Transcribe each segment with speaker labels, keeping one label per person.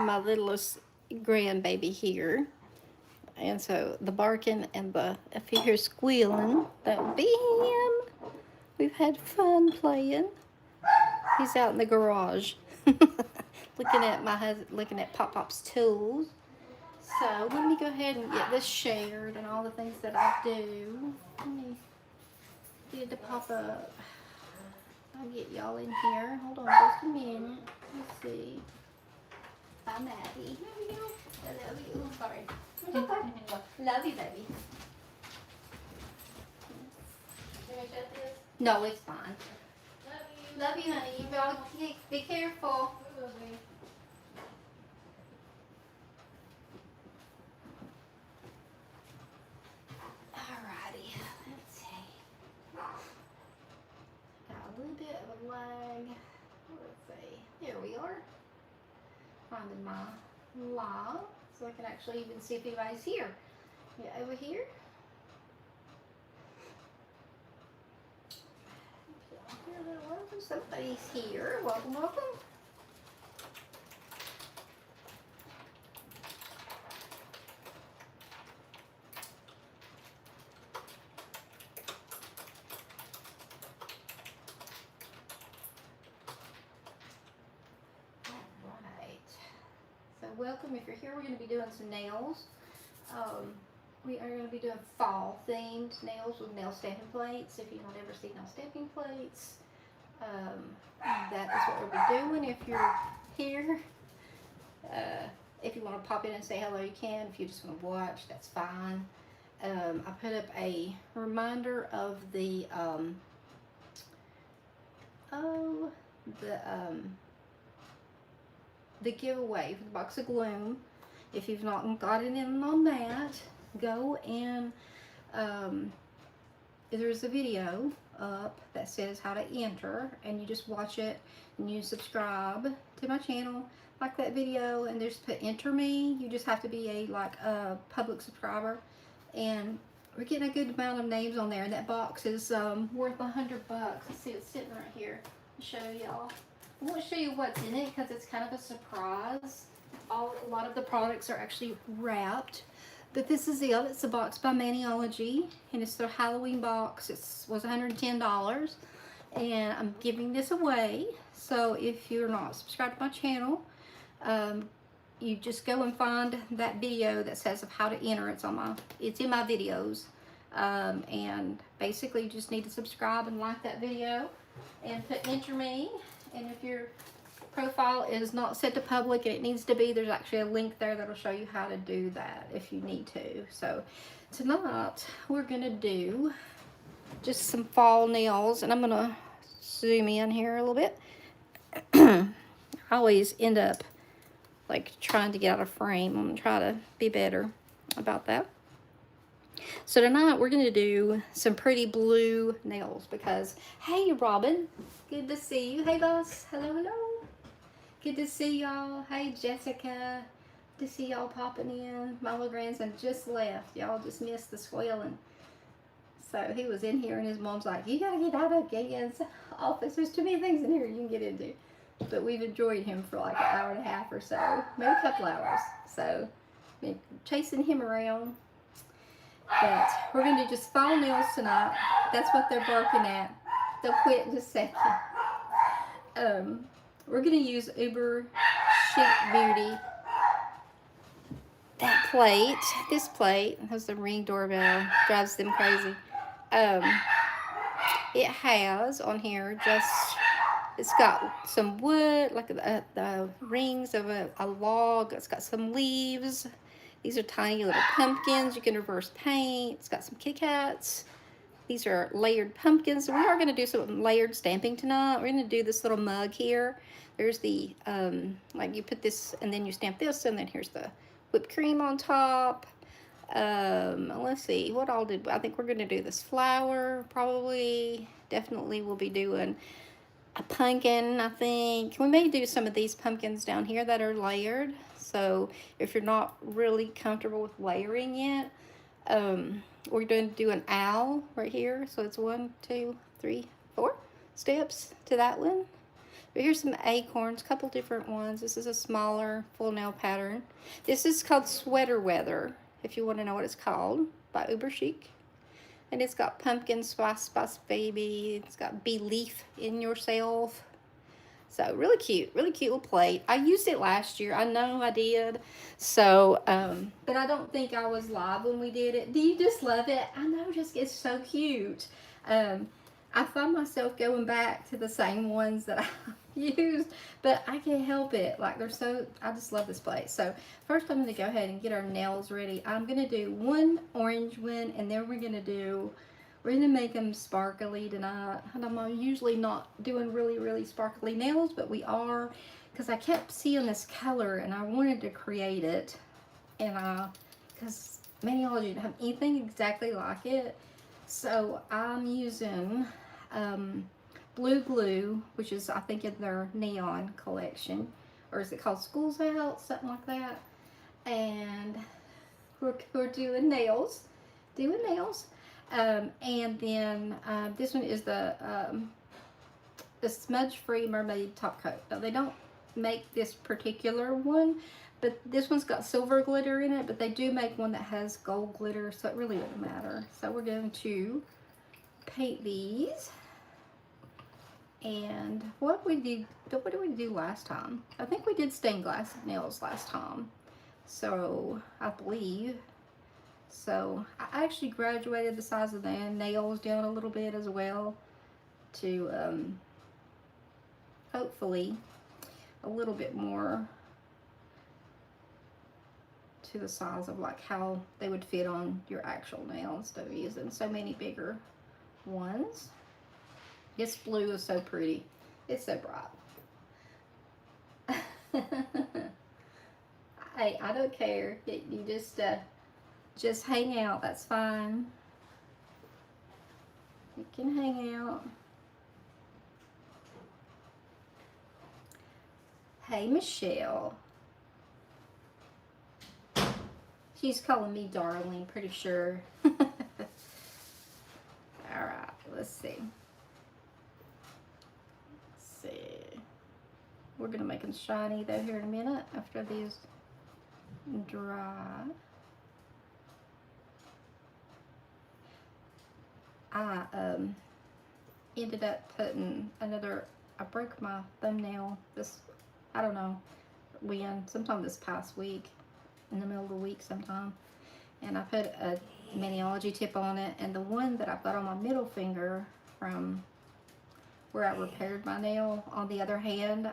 Speaker 1: my littlest grandbaby here. And so the barking and the, if you hear squealing, that would be him. We've had fun playing. He's out in the garage looking at my husband, looking at Pop Pop's tools. So let me go ahead and get this shared and all the things that I do. Let me get it to pop up. I'll get y'all in here. Hold on just a minute. Let's see. Bye, Maddie. I love you. Sorry. Love you, baby. Can I shut this? No, it's fine. Love you, honey. You gotta be careful. Alrighty, let's see. Got a little bit of a lag. Let's see. Here we are. Finding my live, so I can actually even see if anybody's here. Yeah, over here. Somebody's here. Welcome, welcome. Alright. So welcome. If you're here, we're going to be doing some nails. We are going to be doing fall themed nails with nail stamping plates. If you've not ever seen nail stamping plates, that is what we'll be doing. If you're here, if you want to pop in and say hello, you can. If you just want to watch, that's fine. I put up a reminder of the giveaway for the box of gloom. If you've not gotten in on that, go and there's a video up that says how to enter, and you just watch it and you subscribe to my channel, like that video, and there's put enter me. You just have to be a public subscriber, and we're getting a good amount of names on there, and that box is worth $100. Let's see, it's sitting right here. I'll show y'all. I won't show you what's in it because it's kind of a surprise. A lot of the products are actually wrapped. But this is it's a box by Maniology, and it's their Halloween box. It was $110, and I'm giving this away. So if you're not subscribed to my channel, you just go and find that video that says of how to enter. It's in my videos, and basically you just need to subscribe and like that video, and put enter me. And if your profile is not set to public and it needs to be, there's actually a link there that'll show you how to do that if you need to. So tonight we're gonna do just some fall nails, and I'm gonna zoom in here a little bit. I always end up like trying to get out of frame. I'm gonna try to be better about that. So tonight we're gonna do some pretty blue nails because, hey Robin, good to see you. Hey boss, hello, hello. Good to see y'all. Hey Jessica, good to see y'all popping in. My little grandson just left. Y'all just missed the swelling. So he was in here and his mom's like, you gotta get out of Gagan's office. There's too many things in here you can get into. But we've enjoyed him for like an hour and a half or so, maybe a couple hours. So been chasing him around. But we're gonna do just fall nails tonight. That's what they're barking at. They'll quit in just a second. We're gonna use Uber Chic Beauty. That plate, this plate, has the Ring doorbell, drives them crazy. It has on here it's got some wood, like the rings of a log. It's got some leaves. These are tiny little pumpkins. You can reverse paint. It's got some Kit Kats. These are layered pumpkins. So we are going to do some layered stamping tonight. We're going to do this little mug here. There's the, like you put this and then you stamp this, and then here's the whipped cream on top. Let's see, what all did, I think we're going to do this flower, probably, definitely we'll be doing a pumpkin, I think. We may do some of these pumpkins down here that are layered. So if you're not really comfortable with layering yet, we're going to do an owl right here. So it's 1, 2, 3, 4 steps to that one. But here's some acorns, a couple different ones. This is a smaller full nail pattern. This is called Sweater Weather, if you want to know what it's called, by Uber Chic. And it's got pumpkin spice baby. It's got belief in yourself. So really cute little plate. I used it last year. I know I did. So, but I don't think I was live when we did it. Do you just love it? I know, just it's so cute. I find myself going back to the same ones that I used, but I can't help it. Like they're so, I just love this plate. So first I'm going to go ahead and get our nails ready. I'm going to do one orange one, and then we're going to make them sparkly tonight. And I'm usually not doing really sparkly nails, but we are, because I kept seeing this color and I wanted to create it. And because many of you don't have anything exactly like it. So I'm using blue glue, which is I think in their neon collection, or is it called School's Out, something like that. And we're doing nails, and then this one is the smudge-free mermaid top coat. Now they don't make this particular one, but this one's got silver glitter in it, but they do make one that has gold glitter, so it really wouldn't matter. So we're going to paint these. And what did we do last time? I think we did stained glass nails last time. So I believe. So I actually graduated the size of the nails down a little bit as well to hopefully a little bit more to the size of like how they would fit on your actual nail instead of using so many bigger ones. This blue is so pretty. It's so bright. Hey, I don't care. You just hang out. That's fine. You can hang out. Hey, Michelle. She's calling me darling, pretty sure. All right, let's see. We're gonna make them shiny though here in a minute after these dry. I ended up putting another, I broke my thumbnail this, I don't know when, sometime this past week, in the middle of the week sometime, and I put a Maniology tip on it, and the one that I've got on my middle finger from where I repaired my nail, on the other hand,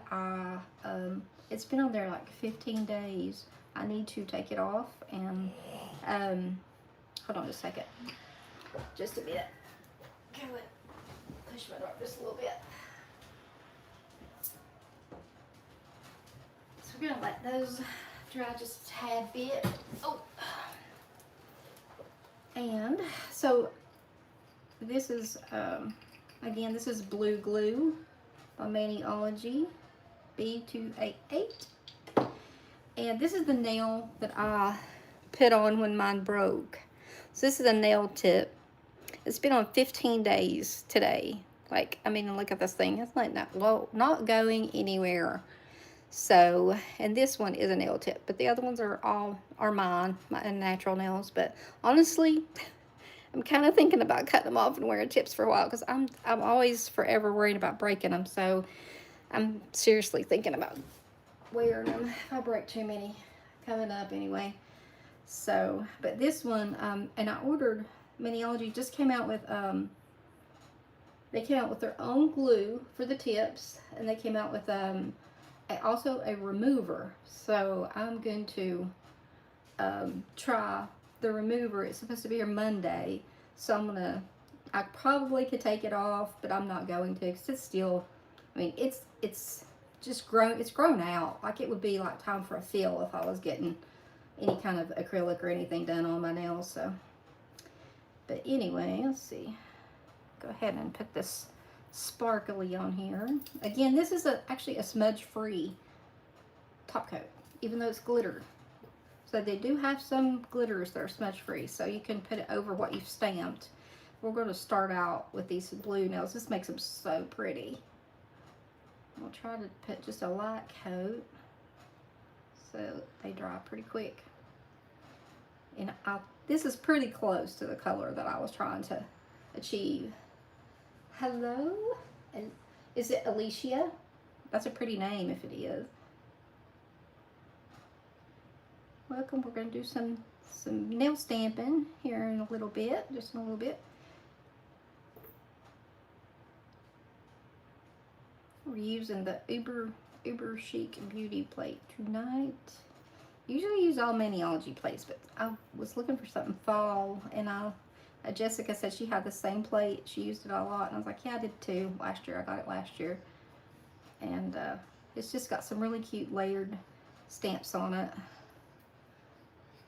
Speaker 1: it's been on there like 15 days. I need to take it off, and hold on just a second, just a bit. Go ahead, push my door just a little bit. So we're gonna let those dry just a tad bit. Oh, and so this is again, this is Blue Glue by Maniology B288. And this is the nail that I put on when mine broke. So this is a nail tip. It's been on 15 days today. Like, I mean, look at this thing. It's like not going anywhere. So, and this one is a nail tip, but the other ones are mine, my natural nails. But honestly, I'm kind of thinking about cutting them off and wearing tips for a while, because I'm always forever worried about breaking them. So I'm seriously thinking about wearing them if I break too many coming up anyway. So, but this one, and I ordered, Maniology just came out with, they came out with their own glue for the tips, and they came out with also a remover. So I'm going to try the remover. It's supposed to be here Monday, so I probably could take it off, but I'm not going to, because it's still, I mean, it's just grown out. Like, it would be like time for a fill if I was getting any kind of acrylic or anything done on my nails. So, but anyway, let's see, go ahead and put this sparkly on here. Again, this is actually a smudge-free top coat, even though it's glitter. So they do have some glitters that are smudge-free, so you can put it over what you've stamped. We're going to start out with these blue nails. This makes them so pretty. I'll try to put just a light coat so they dry pretty quick. And this is pretty close to the color that I was trying to achieve. Hello? And is it Alicia? That's a pretty name if it is. Welcome. We're going to do some nail stamping here in a little bit, just in a little bit. We're using the Uber Chic Beauty plate tonight. Usually use all Maniology plates, but I was looking for something fall, and Jessica said she had the same plate. She used it a lot, and I was like, yeah, I did too last year. I got it last year. And it's just got some really cute layered stamps on it.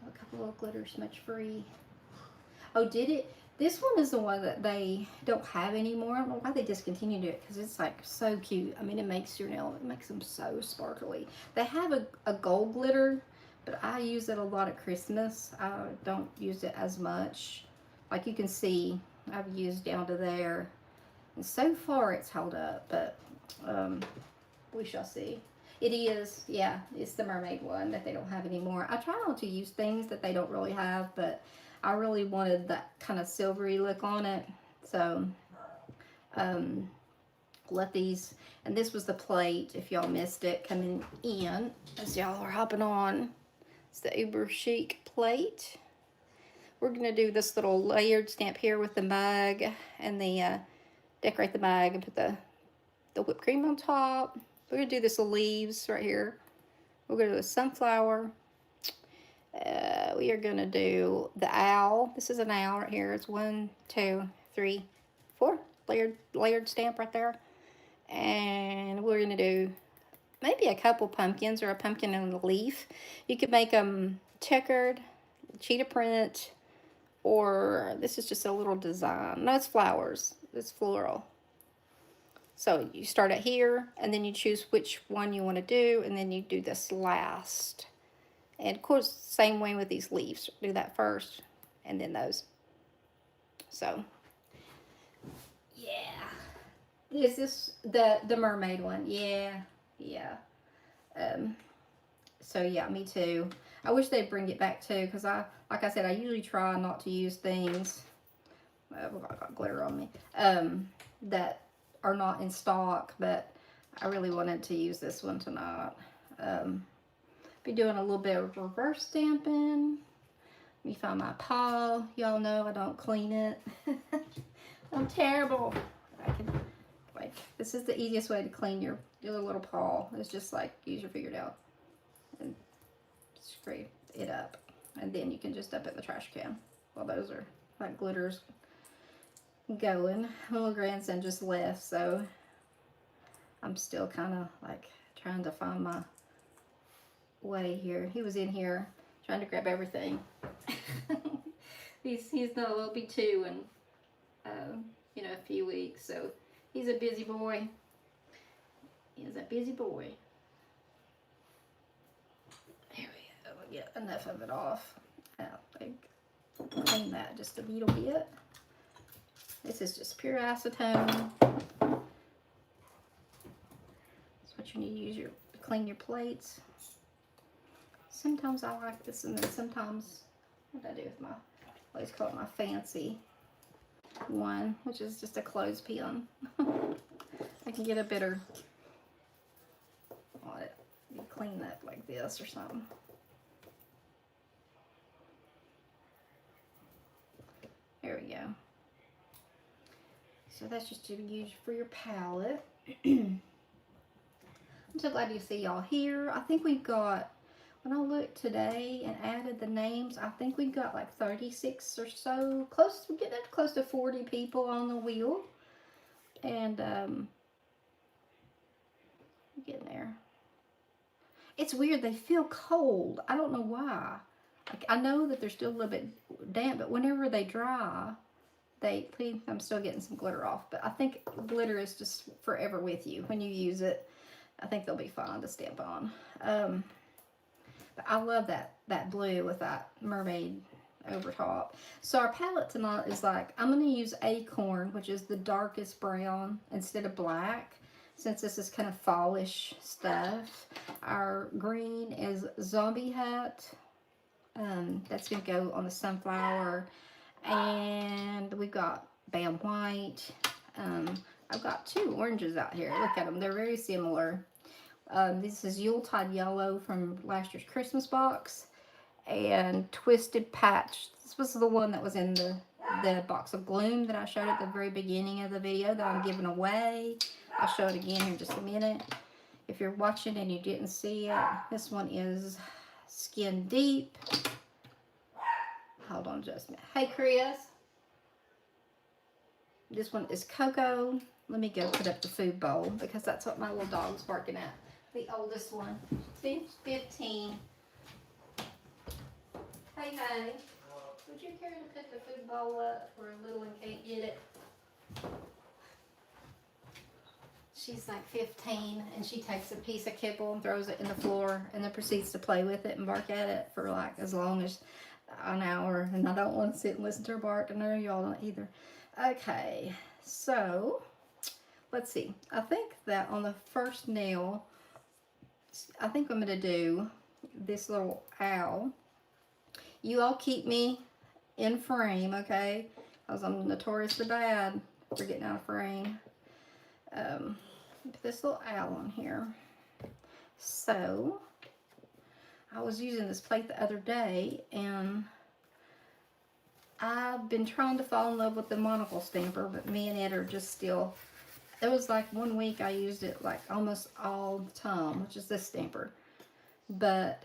Speaker 1: A couple of glitter smudge free. Oh, did it? This one is the one that they don't have anymore. I don't know why they discontinued it, because it's like so cute. I mean, it makes your nail, it makes them so sparkly. They have a gold glitter, but I use it a lot at Christmas. I don't use it as much. Like you can see, I've used down to there. And so far it's held up, but we shall see. It is, yeah, it's the mermaid one that they don't have anymore. I try not to use things that they don't really have, but I really wanted that kind of silvery look on it. So, let these, and this was the plate, if y'all missed it, coming in as y'all are hopping on. It's the Uber Chic plate. We're going to do this little layered stamp here with the mug and the, decorate the mug and put the whipped cream on top. We're going to do this leaves right here. We're going to do a sunflower. We are going to do the owl. This is an owl right here. It's 1, 2, 3, 4. Layered stamp right there. And we're going to do maybe a couple pumpkins or a pumpkin and a leaf. You could make them checkered, cheetah print, or this is just a little design. No, it's flowers. It's floral. So you start at here, and then you choose which one you want to do, and then you do this last. And of course, same way with these leaves. Do that first, and then those. So, yeah. Is this the mermaid one? Yeah, yeah. So yeah, me too. I wish they'd bring it back too, because like I said, I usually try not to use things. I got glitter on me. That are not in stock, but I really wanted to use this one tonight. Be doing a little bit of reverse stamping. Let me find my paw. Y'all know I don't clean it. I'm terrible. This is the easiest way to clean your little paw. It's just like use your fingernail and scrape it up, and then you can just dump it in the trash can while those are like glitters going. My little grandson just left, so I'm still kind of like trying to find my way here. He was in here trying to grab everything. he's not a little be two in a few weeks, so he's a busy boy. He is a busy boy. There we go. We'll get enough of it off. Clean that just a little bit. This is just pure acetone. That's what you need to use to clean your plates. Sometimes I like this, and then sometimes, what do I do with my, I always call it my fancy one, which is just a clothespin. I can get a better, you clean that like this or something. There we go. So that's just to use for your palette. I'm so glad to see y'all here. I think we've got, when I looked today and added the names, I think we've got like 36 or so, we're getting up close to 40 people on the wheel. And getting there. It's weird, they feel cold. I don't know why. Like, I know that they're still a little bit damp, but whenever they dry, I'm still getting some glitter off, but I think glitter is just forever with you when you use it. I think they'll be fun to stamp on. But I love that blue with that mermaid over top. So our palette tonight is like, I'm going to use Acorn, which is the darkest brown, instead of black. since this is kind of fallish stuff. Our green is Zombie Hut. That's going to go on the sunflower. And we've got Bam White. I've got 2 oranges out here. Look at them. They're very similar. This is Yuletide Yellow from last year's Christmas box. And Twisted Patch. This was the one that was in the box of gloom that I showed at the very beginning of the video that I'm giving away. I'll show it again here in just a minute. If you're watching and you didn't see it, this one is Skin Deep. Hold on just a minute. Hey, Chris. This one is Cocoa. Let me go put up the food bowl because that's what my little dog's barking at. The oldest one. 15. Hey, honey. Would you care to put the food bowl up for a little and can't get it? She's like 15 and she takes a piece of kibble and throws it in the floor and then proceeds to play with it and bark at it for like as long as an hour. And I don't want to sit and listen to her bark, and I know y'all don't either. Okay, so let's see. I think that on the first nail, I think I'm going to do this little owl. You all keep me in frame, okay? Because I'm notoriously bad for getting out of frame. Put this little owl on here. So, I was using this plate the other day, and I've been trying to fall in love with the monocle stamper, but me and Ed are just still... It was like 1 week I used it like almost all the time, which is this stamper. But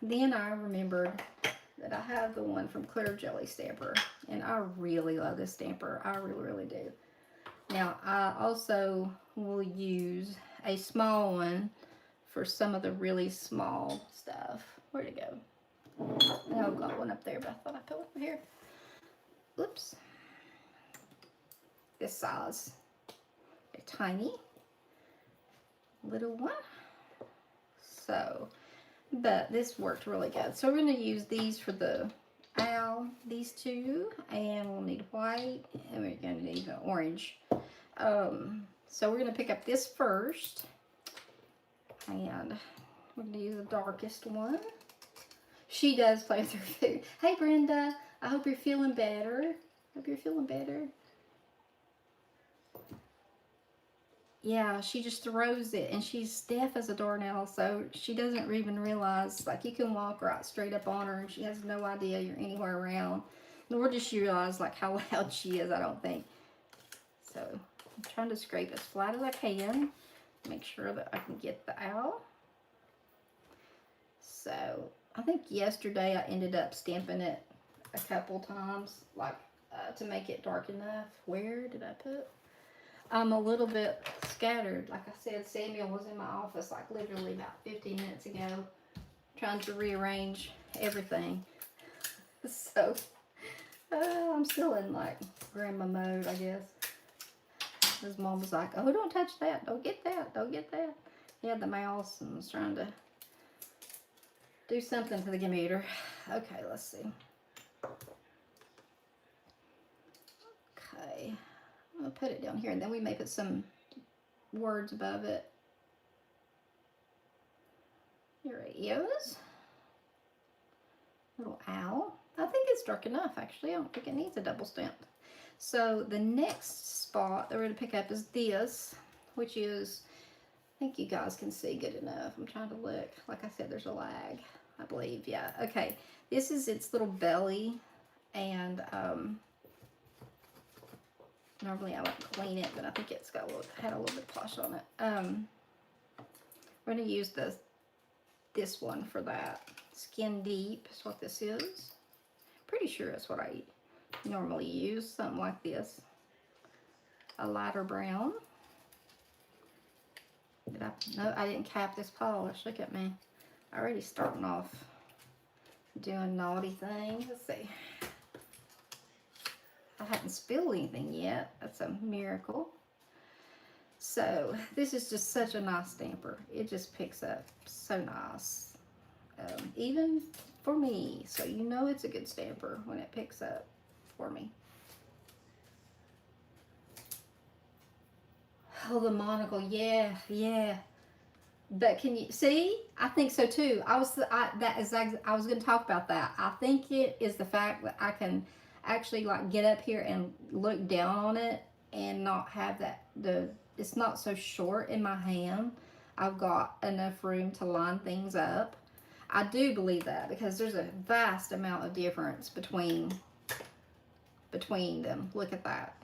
Speaker 1: then I remembered that I have the one from Clear Jelly Stamper, and I really love this stamper. I really, really do. Now, I also will use a small one for some of the really small stuff. Where'd it go? Oh, I've got one up there, but I thought I put one over here. Oops. This size. A tiny little one. So, but this worked really good. So we're going to use these for the owl, these 2, and we'll need white, and we're going to need an orange. So we're going to pick up this first, and we're going to use the darkest one. She does play with her food. Hey, Brenda, I hope you're feeling better. Hope you're feeling better. Yeah, she just throws it, and she's deaf as a doornail, so she doesn't even realize, like, you can walk right straight up on her, and she has no idea you're anywhere around. Nor does she realize, like, how loud she is, I don't think. So, I'm trying to scrape as flat as I can. Make sure that I can get the owl. So, I think yesterday I ended up stamping it a couple times, like, to make it dark enough. Where did I put? I'm a little bit scattered. Like I said, Samuel was in my office like literally about 15 minutes ago trying to rearrange everything. So, I'm still in like grandma mode, I guess. His mom was like, oh, don't touch that. Don't get that. Don't get that. He had the mouse and was trying to do something to the computer. Okay, let's see. Okay. I'll put it down here, and then we may put some words above it. Here it is. Little owl. I think it's dark enough, actually. I don't think it needs a double stamp. So the next spot that we're going to pick up is this, which is, I think you guys can see good enough. I'm trying to look. Like I said, there's a lag, I believe. Yeah, okay. This is its little belly, and normally I wouldn't clean it, but I think it's got had a little bit of polish on it. We're going to use this one for that. Skin Deep is what this is. Pretty sure that's what I normally use, something like this. A lighter brown. No, I didn't cap this polish. Look at me. Already starting off doing naughty things. Let's see. I haven't spilled anything yet. That's a miracle. So this is just such a nice stamper. It just picks up so nice. Even for me. So you know it's a good stamper when it picks up for me. Oh, the monocle. Yeah, yeah. But can you see? I think so too. I was going to talk about that. I think it is the fact that I can actually like get up here and look down on it and not have that it's not so short in my hand. I've got enough room to line things up. I do believe that because there's a vast amount of difference between them. Look at that.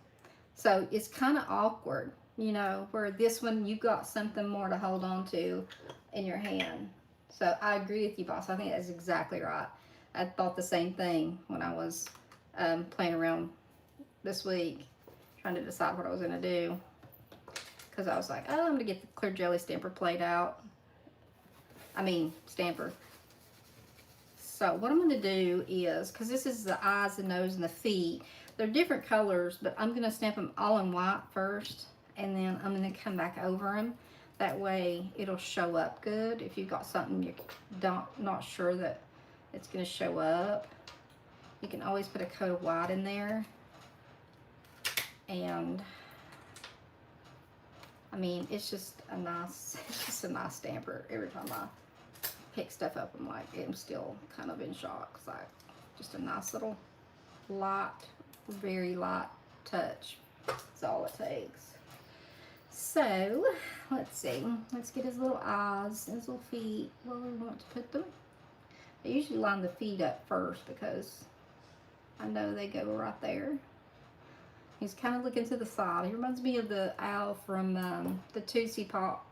Speaker 1: So it's kind of awkward, you know, where this one you've got something more to hold on to in your hand. So I agree with you, boss. I think that's exactly right. I thought the same thing when I was playing around this week, trying to decide what I was going to do. Because I was like, oh, I'm going to get the clear jelly stamper plate out. Stamper. So what I'm going to do is, because this is the eyes, the nose, and the feet. They're different colors, but I'm going to stamp them all in white first, and then I'm going to come back over them. That way it'll show up good. If you've got something you're not sure that it's going to show up, you can always put a coat of white in there. And it's just a nice stamper. Every time I pick stuff up, I'm still kind of in shock. It's like just a nice little light, very light touch. That's all it takes. So let's see. Let's get his little eyes, his little feet, where we want to put them. I usually line the feet up first because I know they go right there. He's kind of looking to the side. He reminds me of the owl from the Tootsie Pop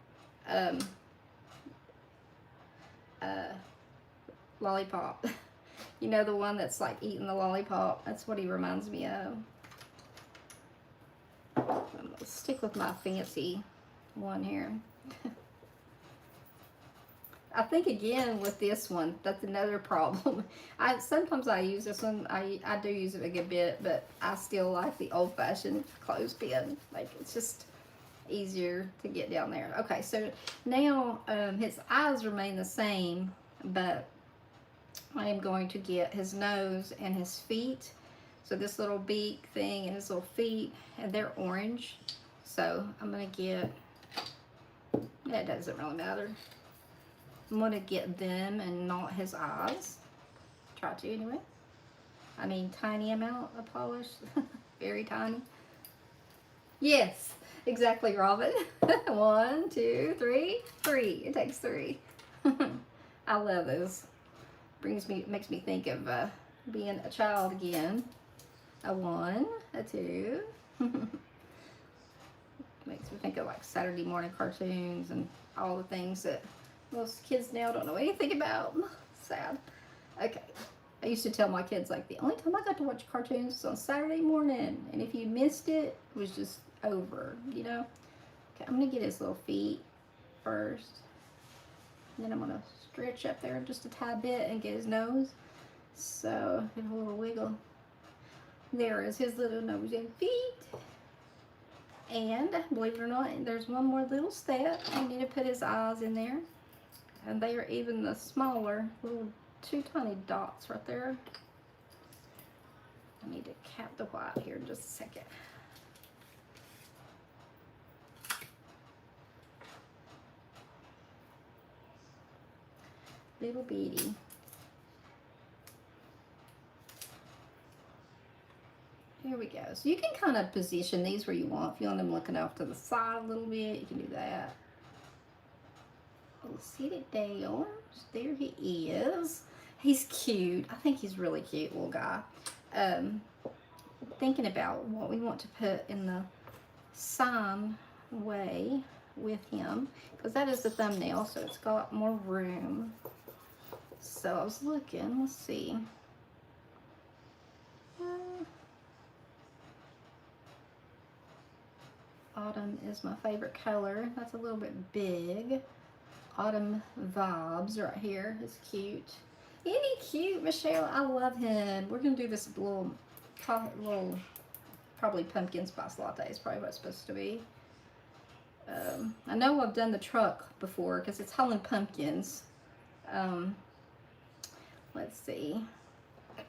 Speaker 1: lollipop. You know, the one that's like eating the lollipop. That's what he reminds me of. I'm gonna stick with my fancy one here. I think again with this one, that's another problem. Sometimes I use this one. I do use it a good bit, but I still like the old-fashioned clothespin. Like, it's just easier to get down there. Okay, so now his eyes remain the same, but I am going to get his nose and his feet. So this little beak thing and his little feet, and they're orange. So I'm gonna get, it doesn't really matter. I'm gonna get them and not his eyes. Try to anyway. Tiny amount of polish, very tiny. Yes, exactly, Robin. 1, 2, 3, 3. It takes 3. I love those. Makes me think of being a child again. A 1, a 2. Makes me think of like Saturday morning cartoons and all the things that most kids now don't know anything about. Sad. Okay. I used to tell my kids, like, the only time I got to watch cartoons was on Saturday morning. And if you missed it, it was just over, you know? Okay, I'm going to get his little feet first. And then I'm going to stretch up there just a tad bit and get his nose. So, give a little wiggle. There is his little nose and feet. And, believe it or not, there's one more little step. I need to put his eyes in there. And they are even the smaller, little 2 tiny dots right there. I need to cap the white here in just a second. Little bitty. Here we go. So you can kind of position these where you want. If you want them looking off to the side a little bit, you can do that. We'll sit it down. There he is. He's cute. I think he's really cute, little guy. Thinking about what we want to put in the sign way with him, because that is the thumbnail, so it's got more room. So I was looking. Let's see. Autumn is my favorite color. That's a little bit big. Autumn vibes right here. It's cute. Isn't he cute, Michelle? I love him. We're gonna do this little probably pumpkin spice latte is probably what it's supposed to be. I know I've done the truck before because it's Holland pumpkins. Let's see.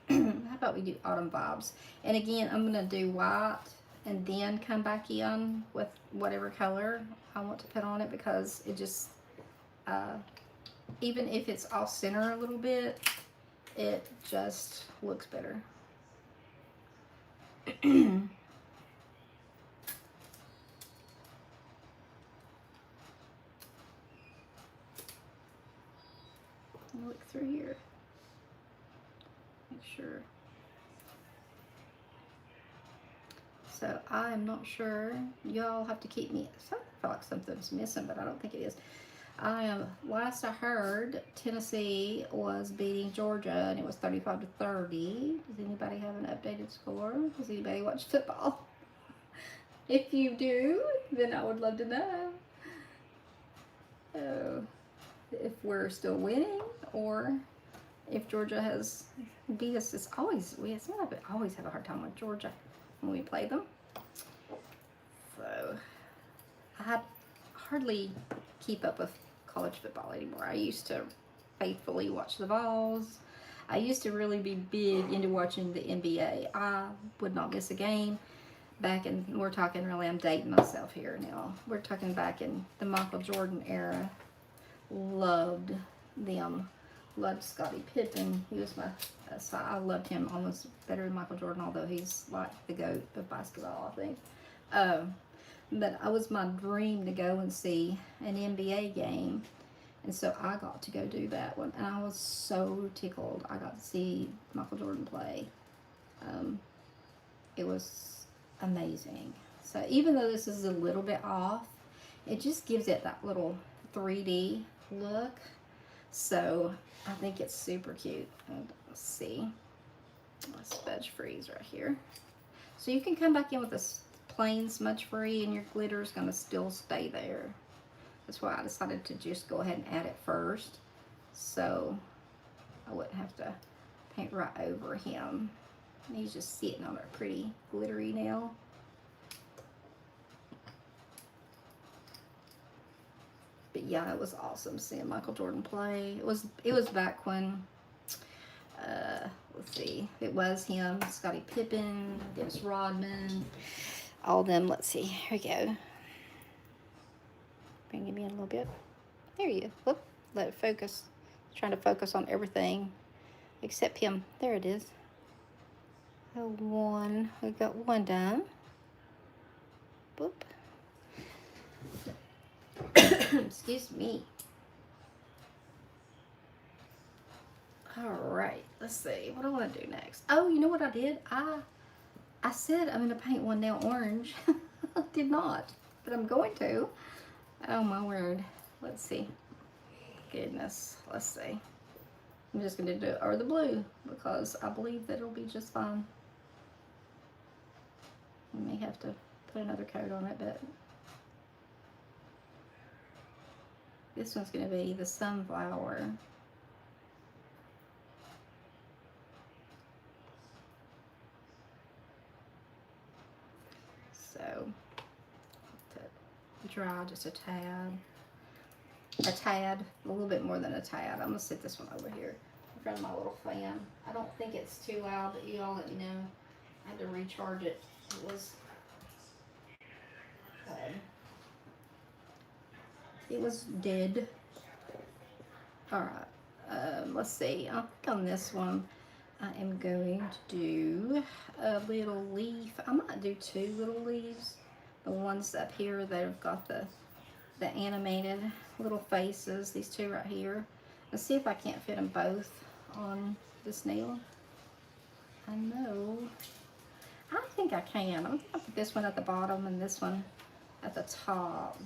Speaker 1: How about we do autumn vibes? And again, I'm gonna do white and then come back in with whatever color I want to put on it, because it just, even if it's off center a little bit, it just looks better. Look through here, make sure. So I am not sure. Y'all have to keep me. I feel like something's missing, but I don't think it is. Last I heard, Tennessee was beating Georgia, and it was 35-30. Does anybody have an updated score? Does anybody watch football? If you do, then I would love to know. If we're still winning, or if Georgia has beat us. It's always, we always have a hard time with Georgia when we play them. So I hardly keep up with college football anymore. I used to faithfully watch the Vols. I used to really be big into watching the NBA. I would not miss a game. Back in, we're talking really, I'm dating myself here now. We're talking back in the Michael Jordan era. Loved them. Loved Scottie Pippen. He was my, so I loved him almost better than Michael Jordan, although he's like the GOAT of basketball, I think. But it was my dream to go and see an NBA game, and so I got to go do that one, and I was so tickled. I got to see Michael Jordan play. It was amazing. So even though this is a little bit off, it just gives it that little 3D look. So I think it's super cute. And let's see, my smudge freeze right here. So you can come back in with this plain smudge free, and your glitter is going to still stay there. That's why I decided to just go ahead and add it first, so I wouldn't have to paint right over him. And he's just sitting on a pretty glittery nail. But yeah, it was awesome seeing Michael Jordan play. It was back when, let's see, it was him, Scottie Pippen, Dennis Rodman, all them. Let's see, here we go. Bring him in a little bit. There you go. Whoop, let it focus. Trying to focus on everything except him. There it is. One, we got one done. Boop. Excuse me. All right, let's see. What do I want to do next? Oh, you know what I did? I said I'm going to paint one nail orange. I did not, but I'm going to. Oh my word. Let's see. Goodness. Let's see. I'm just going to do it over the blue because I believe that it'll be just fine. I may have to put another coat on it, but this one's going to be the sunflower. So, to dry just a tad, a little bit more than a tad. I'm going to sit this one over here in front of my little fan. I don't think it's too loud, but you all let me know. I had to recharge it. It was dead. Alright, let's see. I think on this one I am going to do a little leaf. I might do two little leaves. The ones up here that have got the animated little faces. These two right here. Let's see if I can't fit them both on this nail. I know. I think I can. I'm going to put this one at the bottom and this one at the top.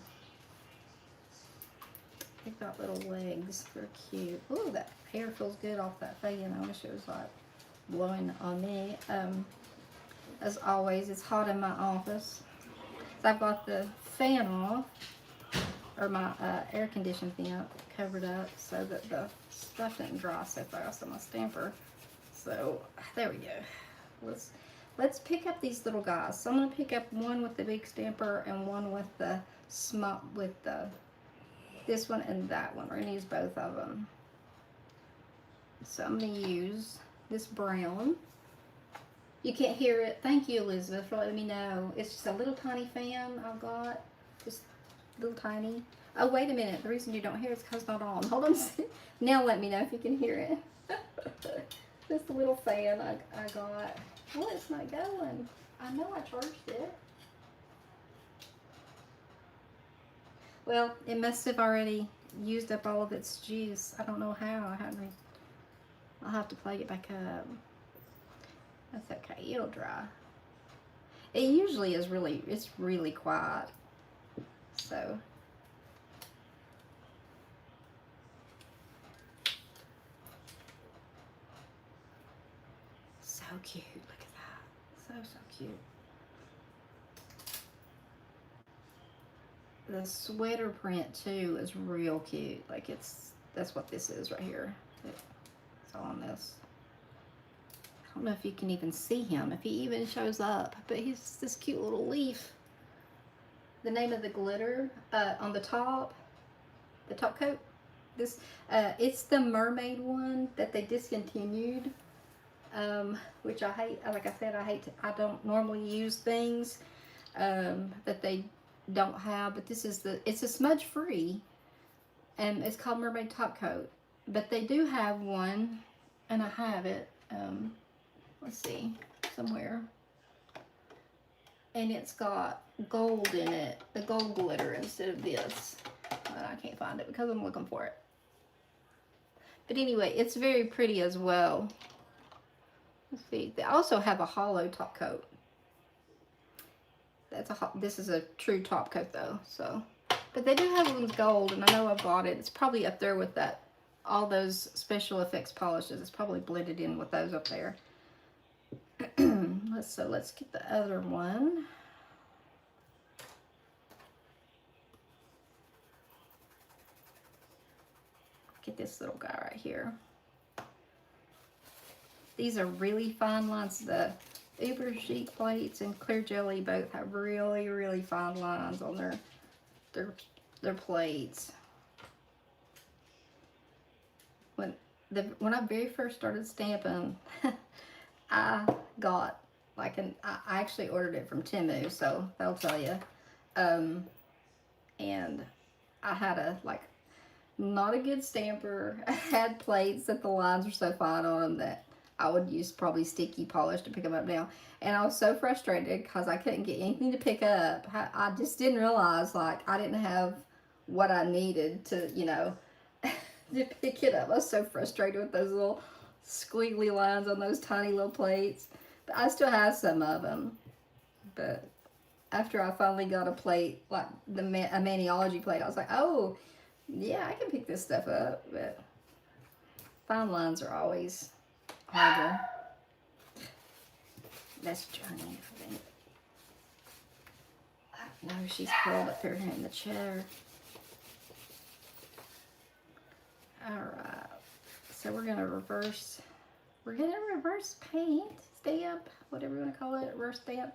Speaker 1: They've got little legs. They're cute. Ooh, that hair feels good off that fan. I wish it was like blowing on me. As always, it's hot in my office. So I've got the fan off, or my air conditioning vent covered up so that the stuff didn't dry so fast on my stamper. So there we go. Let's pick up these little guys. So I'm gonna pick up one with the big stamper and one with the this one and that one. We're gonna use both of them. So I'm gonna use this brown You can't hear it. Thank you, Elizabeth, for letting me know. It's just a little tiny fan I've got. Just little tiny. Oh, wait a minute. The reason you don't hear it is because it's not on. Hold on. Now let me know if you can hear it. This little fan I got. Well, it's not going. I know I charged it. Well, it must have already used up all of its juice. I don't know how. I'll have to plug it back up. That's okay. It'll dry. It usually is it's really quiet. So. So cute. Look at that. So cute. The sweater print too is real cute. Like that's what this is right here. It's on this. I don't know if you can even see him, if he even shows up, but he's this cute little leaf. The name of the glitter on the top coat. This it's the mermaid one that they discontinued, which I hate. Like I said, I don't normally use things that they don't have, but this is it's a smudge free, and it's called Mermaid Top Coat. But they do have one, and I have it. Let's see, somewhere, and it's got gold in it, the gold glitter instead of this. And I can't find it because I'm looking for it. But anyway, it's very pretty as well. Let's see. They also have a hollow top coat. This is a true top coat though. So, but they do have one with gold, and I know I bought it. It's probably up there with that. All those special effects polishes. It's probably blended in with those up there. Let's get the other one. Get this little guy right here. These are really fine lines. The Uber Chic plates and Clear Jelly both have really, really fine lines on their plates. When I very first started stamping, I got like I actually ordered it from Temu, so that'll tell you. And I had not a good stamper. I had plates that the lines were so fine on them that I would use probably sticky polish to pick them up now. And I was so frustrated because I couldn't get anything to pick up. I just didn't realize like I didn't have what I needed to, to pick it up. I was so frustrated with those little squiggly lines on those tiny little plates. But I still have some of them. But after I finally got a plate, like a Maniology plate, I was like, oh, yeah, I can pick this stuff up. But fine lines are always harder. That's Journey, I think. No, she's curled up there in the chair. Alright. So we're gonna reverse paint, stamp, whatever you want to call it, reverse stamp.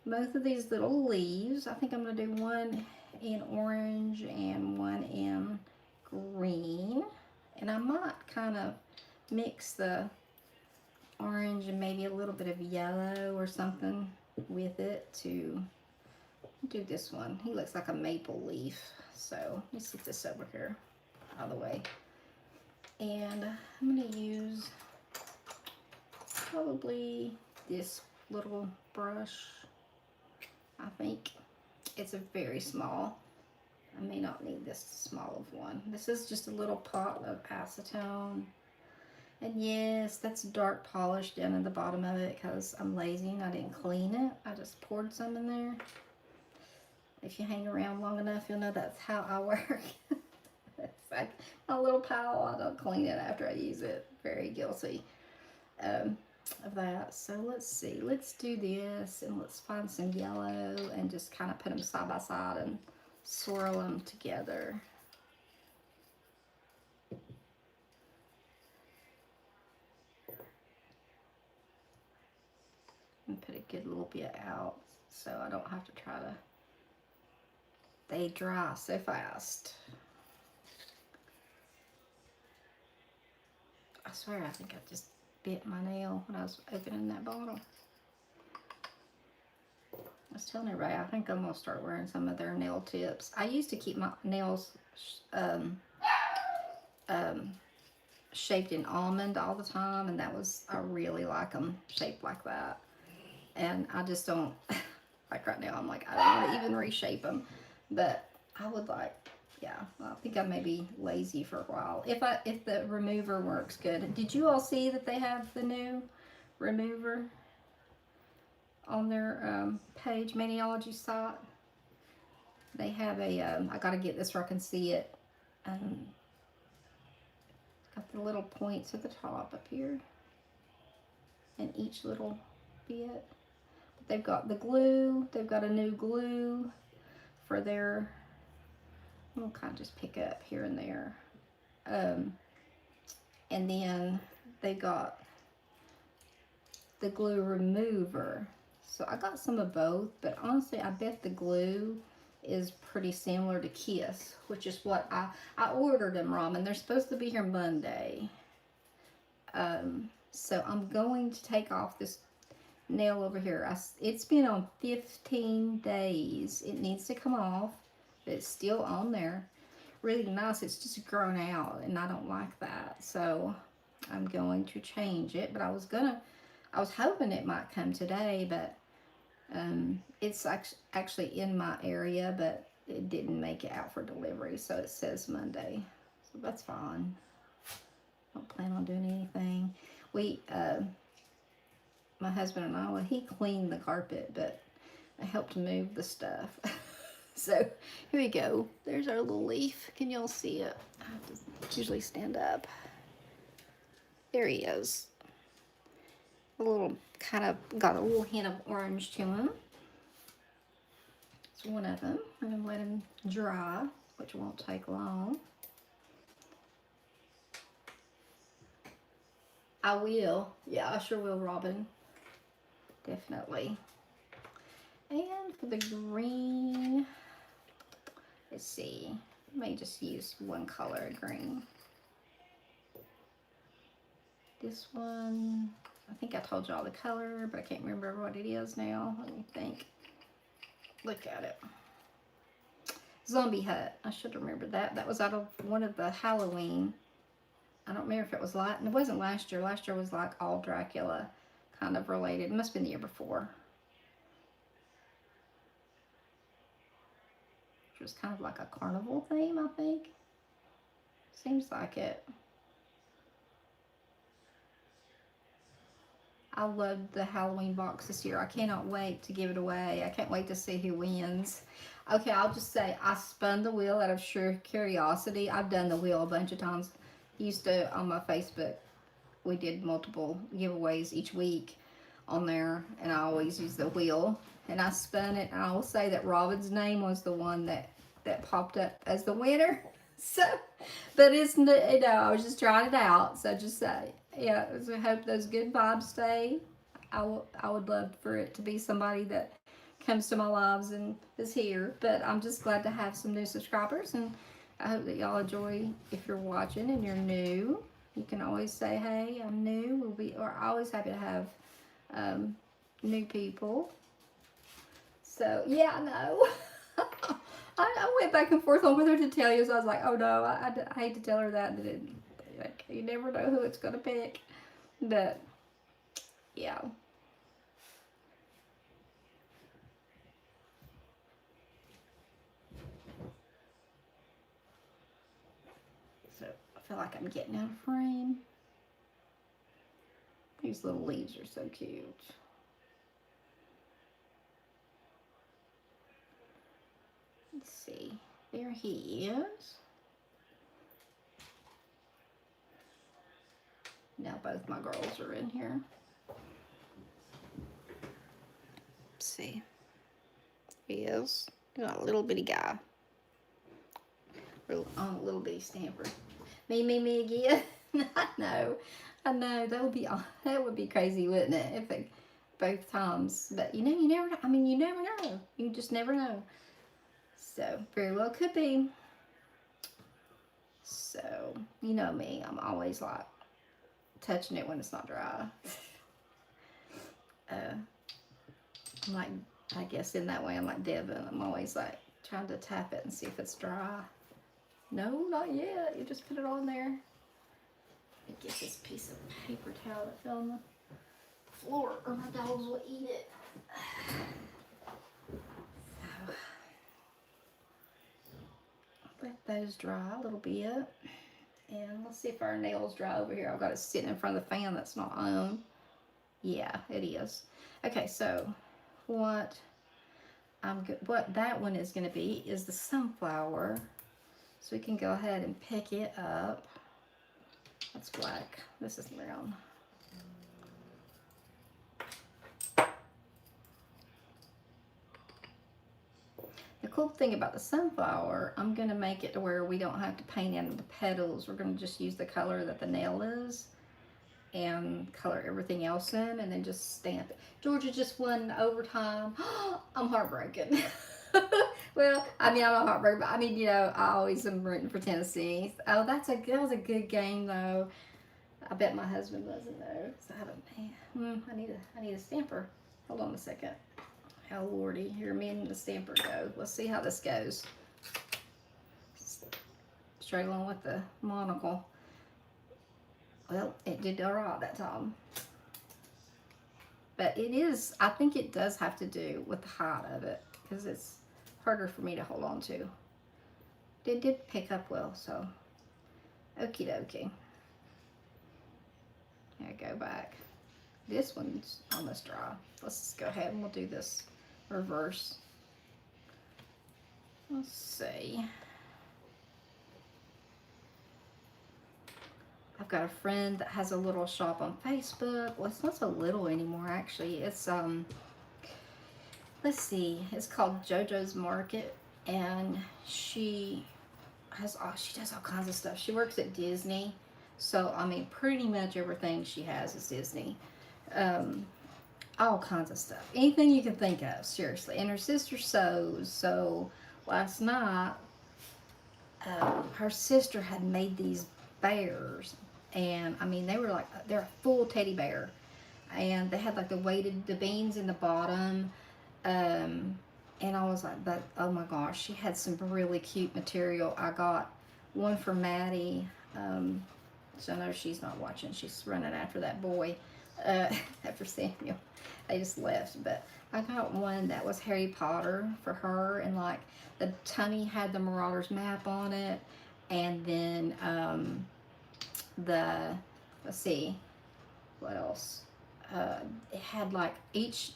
Speaker 1: Both of these little leaves. I think I'm gonna do one in orange and one in green. And I might kind of mix the orange and maybe a little bit of yellow or something with it to do this one. He looks like a maple leaf. So let me set this over here out of the way. And I'm going to use probably this little brush. I think it's a very small. I may not need this small of one. This is just a little pot of acetone. And yes, that's dark polish down in the bottom of it because I'm lazy and I didn't clean it. I just poured some in there. If you hang around long enough, you'll know that's how I work. It's like a little pile. I don't clean it after I use it. Very guilty of that. So let's see. Let's do this and let's find some yellow and just kind of put them side by side and swirl them together. And put a good little bit out so I don't have to try to. They dry so fast. I swear I think I just bit my nail when I was opening that bottle. I was telling everybody, I think I'm going to start wearing some of their nail tips. I used to keep my nails um, shaped in almond all the time, and I really like them shaped like that. And I just don't, like right now, I'm like, I don't want to even reshape them. But I would like, yeah, I think I may be lazy for a while. If the remover works good. Did you all see that they have the new remover on their page, Maniology site? They have a, I gotta get this where I can see it. Got the little points at the top up here. And each little bit. But they've got the glue. They've got a new glue for their, we'll kind of just pick up here and there. And then they got the glue remover. So I got some of both, but honestly, I bet the glue is pretty similar to Kiss, which is what I ordered them from, and they're supposed to be here Monday. So I'm going to take off this nail over here. It's been on 15 days. It needs to come off, but it's still on there. Really nice. It's just grown out, and I don't like that. So I'm going to change it, but I was hoping it might come today, but it's actually in my area, but it didn't make it out for delivery, so it says Monday. So that's fine. Don't plan on doing anything. My husband and I, well, he cleaned the carpet, but I helped move the stuff. So here we go. There's our little leaf. Can y'all see it? I have to usually stand up. There he is. A little, kind of got a little hint of orange to him. It's one of them. I'm going to let him dry, which won't take long. I will. Yeah, I sure will, Robin. Definitely. And for the green, let's see. I may just use one color of green. This one, I think I told y'all the color, but I can't remember what it is now. Let me think. Look at it. Zombie Hut. I should remember that. That was out of one of the Halloween. I don't remember if it was it wasn't last year. Last year was like all Dracula kind of related. It must have been the year before. Which was kind of like a carnival theme, I think. Seems like it. I loved the Halloween box this year. I cannot wait to give it away. I can't wait to see who wins. Okay, I'll just say I spun the wheel out of sheer curiosity. I've done the wheel a bunch of times. Used to, on my Facebook, we did multiple giveaways each week on there, and I always use the wheel. And I spun it, and I will say that Robin's name was the one that popped up as the winner. So, but it's, you know, I was just trying it out. So just say, yeah, I hope those good vibes stay. I would love for it to be somebody that comes to my lives and is here. But I'm just glad to have some new subscribers, and I hope that y'all enjoy. If you're watching and you're new, you can always say, hey, I'm new. We're always happy to have new people. So, yeah, I know. I went back and forth on whether to tell you, so I was like, oh no, I hate to tell her that. Like, you never know who it's going to pick. But, yeah. So, I feel like I'm getting out of frame. These little leaves are so cute. Let's see. There he is. Now both my girls are in here. Let's see. He is. He's a little bitty guy. On a little bitty stamper. Me again. I know. That would be crazy, wouldn't it? If it both times. But you know, you never know. I mean, you never know. You just never know. So, very well could be. So, you know me. I'm always like touching it when it's not dry. I'm like, I guess in that way I'm like Devin. I'm always like trying to tap it and see if it's dry. No, not yet. You just put it on there. It gets this piece of paper towel that fell on the floor or my dogs will eat it. So, let those dry a little bit. And let's see if our nails dry over here. I've got it sitting in front of the fan that's not on. Yeah, it is. Okay, so what that one is going to be is the sunflower. So we can go ahead and pick it up. That's black. This is brown. The cool thing about the sunflower, I'm going to make it to where we don't have to paint in the petals. We're going to just use the color that the nail is and color everything else in and then just stamp it. Georgia just won overtime. I'm heartbroken. Well, I mean, I'm not heartbroken, but I mean, you know, I always am rooting for Tennessee. Oh, that was a good game, though. I bet my husband doesn't know. So I haven't. I need a stamper. Hold on a second. Oh lordy, here me and the stamper go. Let's see how this goes. Struggling with the monocle. Well, it did all right that time. But it is, I think it does have to do with the height of it because it's harder for me to hold on to. It did pick up well, so okie dokie. There I go back. This one's almost dry. Let's just go ahead and we'll do this reverse. Let's see. I've got a friend that has a little shop on Facebook. Well, it's not so little anymore, actually. It's let's see. It's called JoJo's Market, and she does all kinds of stuff. She works at Disney, so I mean, pretty much everything she has is Disney. All kinds of stuff, anything you can think of, seriously. And her sister sews. So last night, her sister had made these bears, and I mean, they're a full teddy bear, and they had like the beans in the bottom, and I was like, but oh my gosh, she had some really cute material. I got one for Maddie, so I know she's not watching. She's running after that boy, after Samuel. They just left, but I got one that was Harry Potter for her, and like the tummy had the Marauders map on it, and then let's see what else, it had like each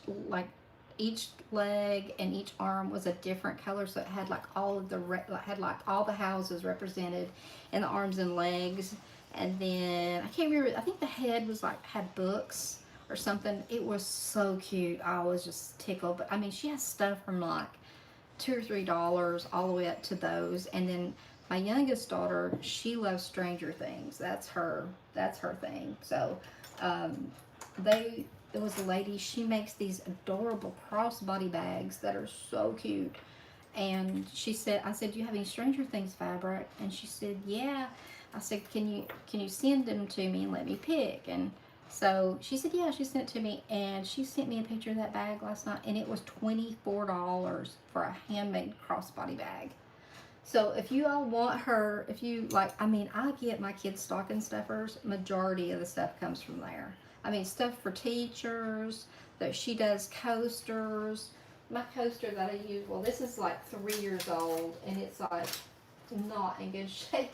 Speaker 1: leg and each arm was a different color, so it had like all of the had like all the houses represented in the arms and legs. And then I can't remember, I think the head was like had books or something. It was so cute. I was just tickled. But I mean, she has stuff from like $2 or $3 all the way up to those. And then my youngest daughter, she loves Stranger Things. That's her thing. So there was a lady, she makes these adorable crossbody bags that are so cute. And she said, I said, do you have any Stranger Things fabric? And she said, yeah. I said, can you send them to me and let me pick? And so she said, yeah, she sent it to me, and she sent me a picture of that bag last night, and it was $24 for a handmade crossbody bag. So if you all want her, if you like, I mean, I get my kids' stocking stuffers, majority of the stuff comes from there. I mean, stuff for teachers, that she does coasters. My coaster that I use, well, this is like 3 years old, and it's like not in good shape.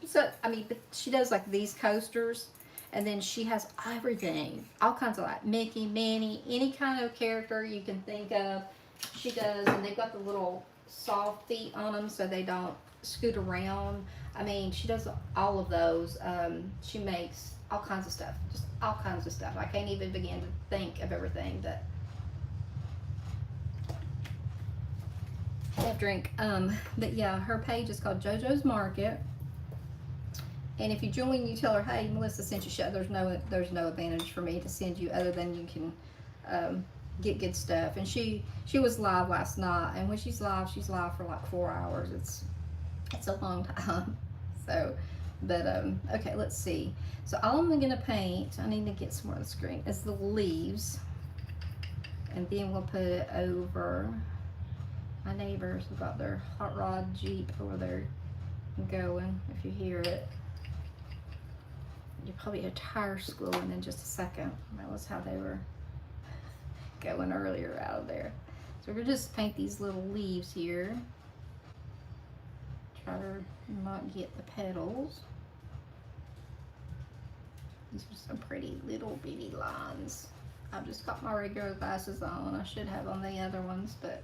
Speaker 1: So, I mean, but she does like these coasters, and then she has everything, all kinds of like Mickey, Minnie, any kind of character you can think of, she does. And they've got the little soft feet on them so they don't scoot around. I mean, she does all of those. She makes all kinds of stuff, just all kinds of stuff. I can't even begin to think of everything that I have drink. But yeah, her page is called JoJo's Market. And if you join, you tell her, hey, Melissa sent you show. There's no advantage for me to send you other than you can get good stuff. And she was live last night, and when she's live for like 4 hours. It's a long time. So, But okay, let's see. So all I'm gonna paint, I need to get some more of the screen, is the leaves. And then we'll put it over. My neighbors have got their hot rod Jeep over there going, if you hear it. You'll probably hear tires squealing in just a second. That was how they were going earlier out of there. So we're gonna just paint these little leaves here. Try to not get the petals. These are some pretty little bitty lines. I've just got my regular glasses on. I should have on the other ones, but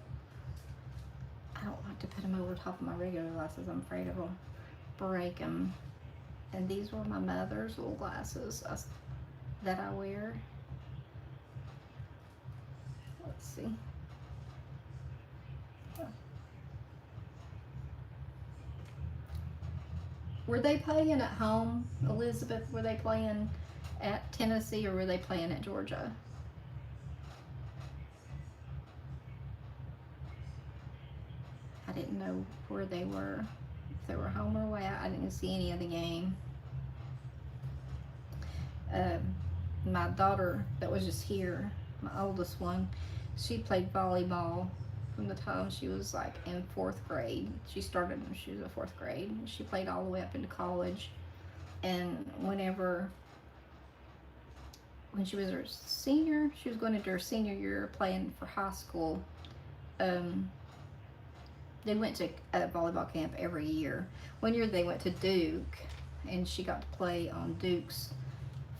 Speaker 1: I don't like to put them over top of my regular glasses. I'm afraid it will break them. And these were my mother's little glasses that I wear. Let's see. Were they playing at home, Elizabeth? Were they playing at Tennessee or were they playing at Georgia? I didn't know where they were. If they were home or away, I didn't see any of the game. My daughter that was just here, my oldest one, she played volleyball from the time she was like in 4th grade. She started when she was in 4th grade. She played all the way up into college. And when she was her senior, she was going into her senior year playing for high school. They went to a volleyball camp every year. One year they went to Duke, and she got to play on Duke's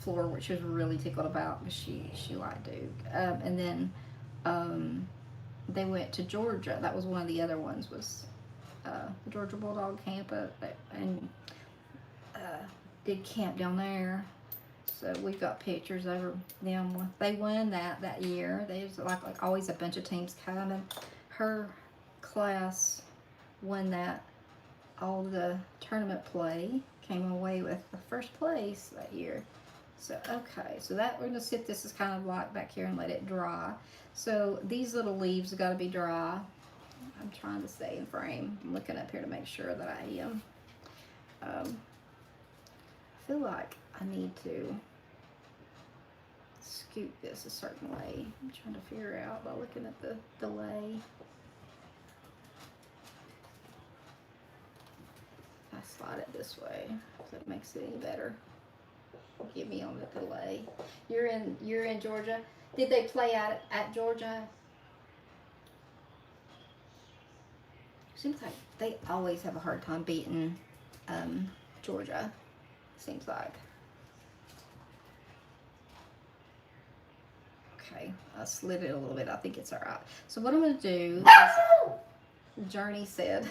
Speaker 1: floor, which she was really tickled about because she liked Duke. And then they went to Georgia. That was one of the other ones, was the Georgia Bulldog camp, and did camp down there. So we got pictures of them. They won that year. There's like always a bunch of teams coming. Her class won that. All the tournament play, came away with the first place that year. So okay, so that we're gonna sit this is kind of like back here and let it dry. So these little leaves have got to be dry. I'm trying to stay in frame. I'm looking up here to make sure that I am. I feel like I need to scoop this a certain way. I'm trying to figure out by looking at the delay. I slide it this way, so it makes it any better. Get me on the delay. You're in Georgia. Did they play at Georgia? Seems like they always have a hard time beating Georgia. Seems like. Okay, I slid it a little bit. I think it's all right. So what I'm going to do is, Journey said,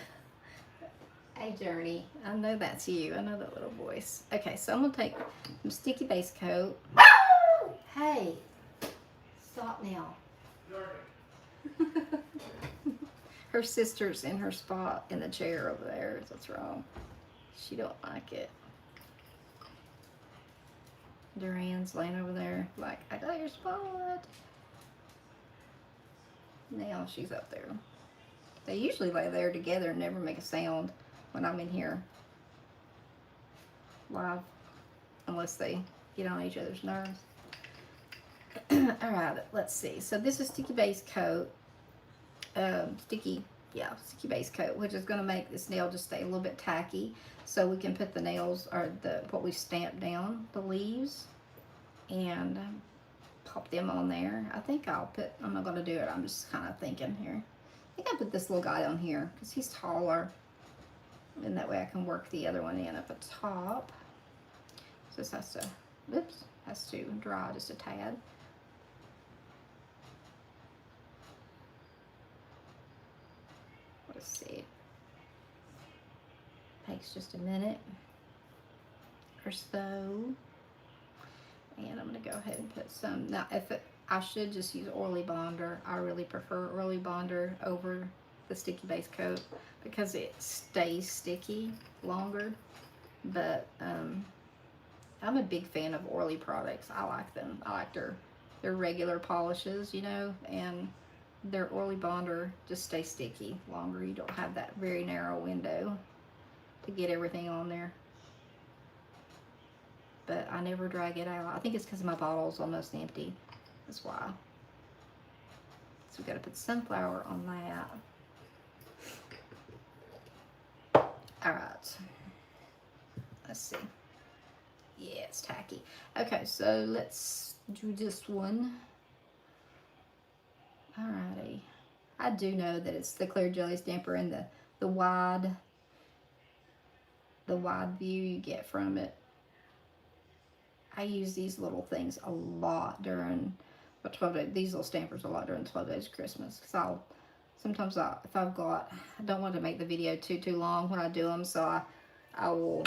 Speaker 1: hey Journey, I know that's you. I know that little voice. Okay, so I'm going to take some sticky base coat. Hey, stop now. Her sister's in her spot in the chair over there. What's wrong? She don't like it. Duran's laying over there like, I got your spot. Now she's up there. They usually lay there together and never make a sound when I'm in here live, unless they get on each other's nerves. All right, let's see. So this is sticky base coat. Sticky base coat, which is going to make this nail just stay a little bit tacky, so we can put the nails, or what we stamped down, the leaves, and pop them on there. I think I'm not going to do it. I'm just kind of thinking here. I think I'll put this little guy on here because he's taller, and that way I can work the other one in up at the top. So this has to dry just a tad. Let's see. Takes just a minute or so. And I'm going to go ahead and put some. Now, I should just use oily bonder. I really prefer oily bonder over the sticky base coat because it stays sticky longer. But I'm a big fan of oily products. I like them. I like their regular polishes, you know, and their oily bonder just stays sticky longer. You don't have that very narrow window to get everything on there. but I never drag it out. I think it's because my bottle's almost empty. That's why. So we got to put sunflower on that. All right. Let's see. Yeah, it's tacky. Okay, so let's do this one. Alrighty. I do know that it's the clear jelly stamper and the wide view you get from it. I use these little things a lot during the 12 days. These little stampers a lot during 12 days of Christmas. Because sometimes if I've got, I don't want to make the video too long when I do them, so I will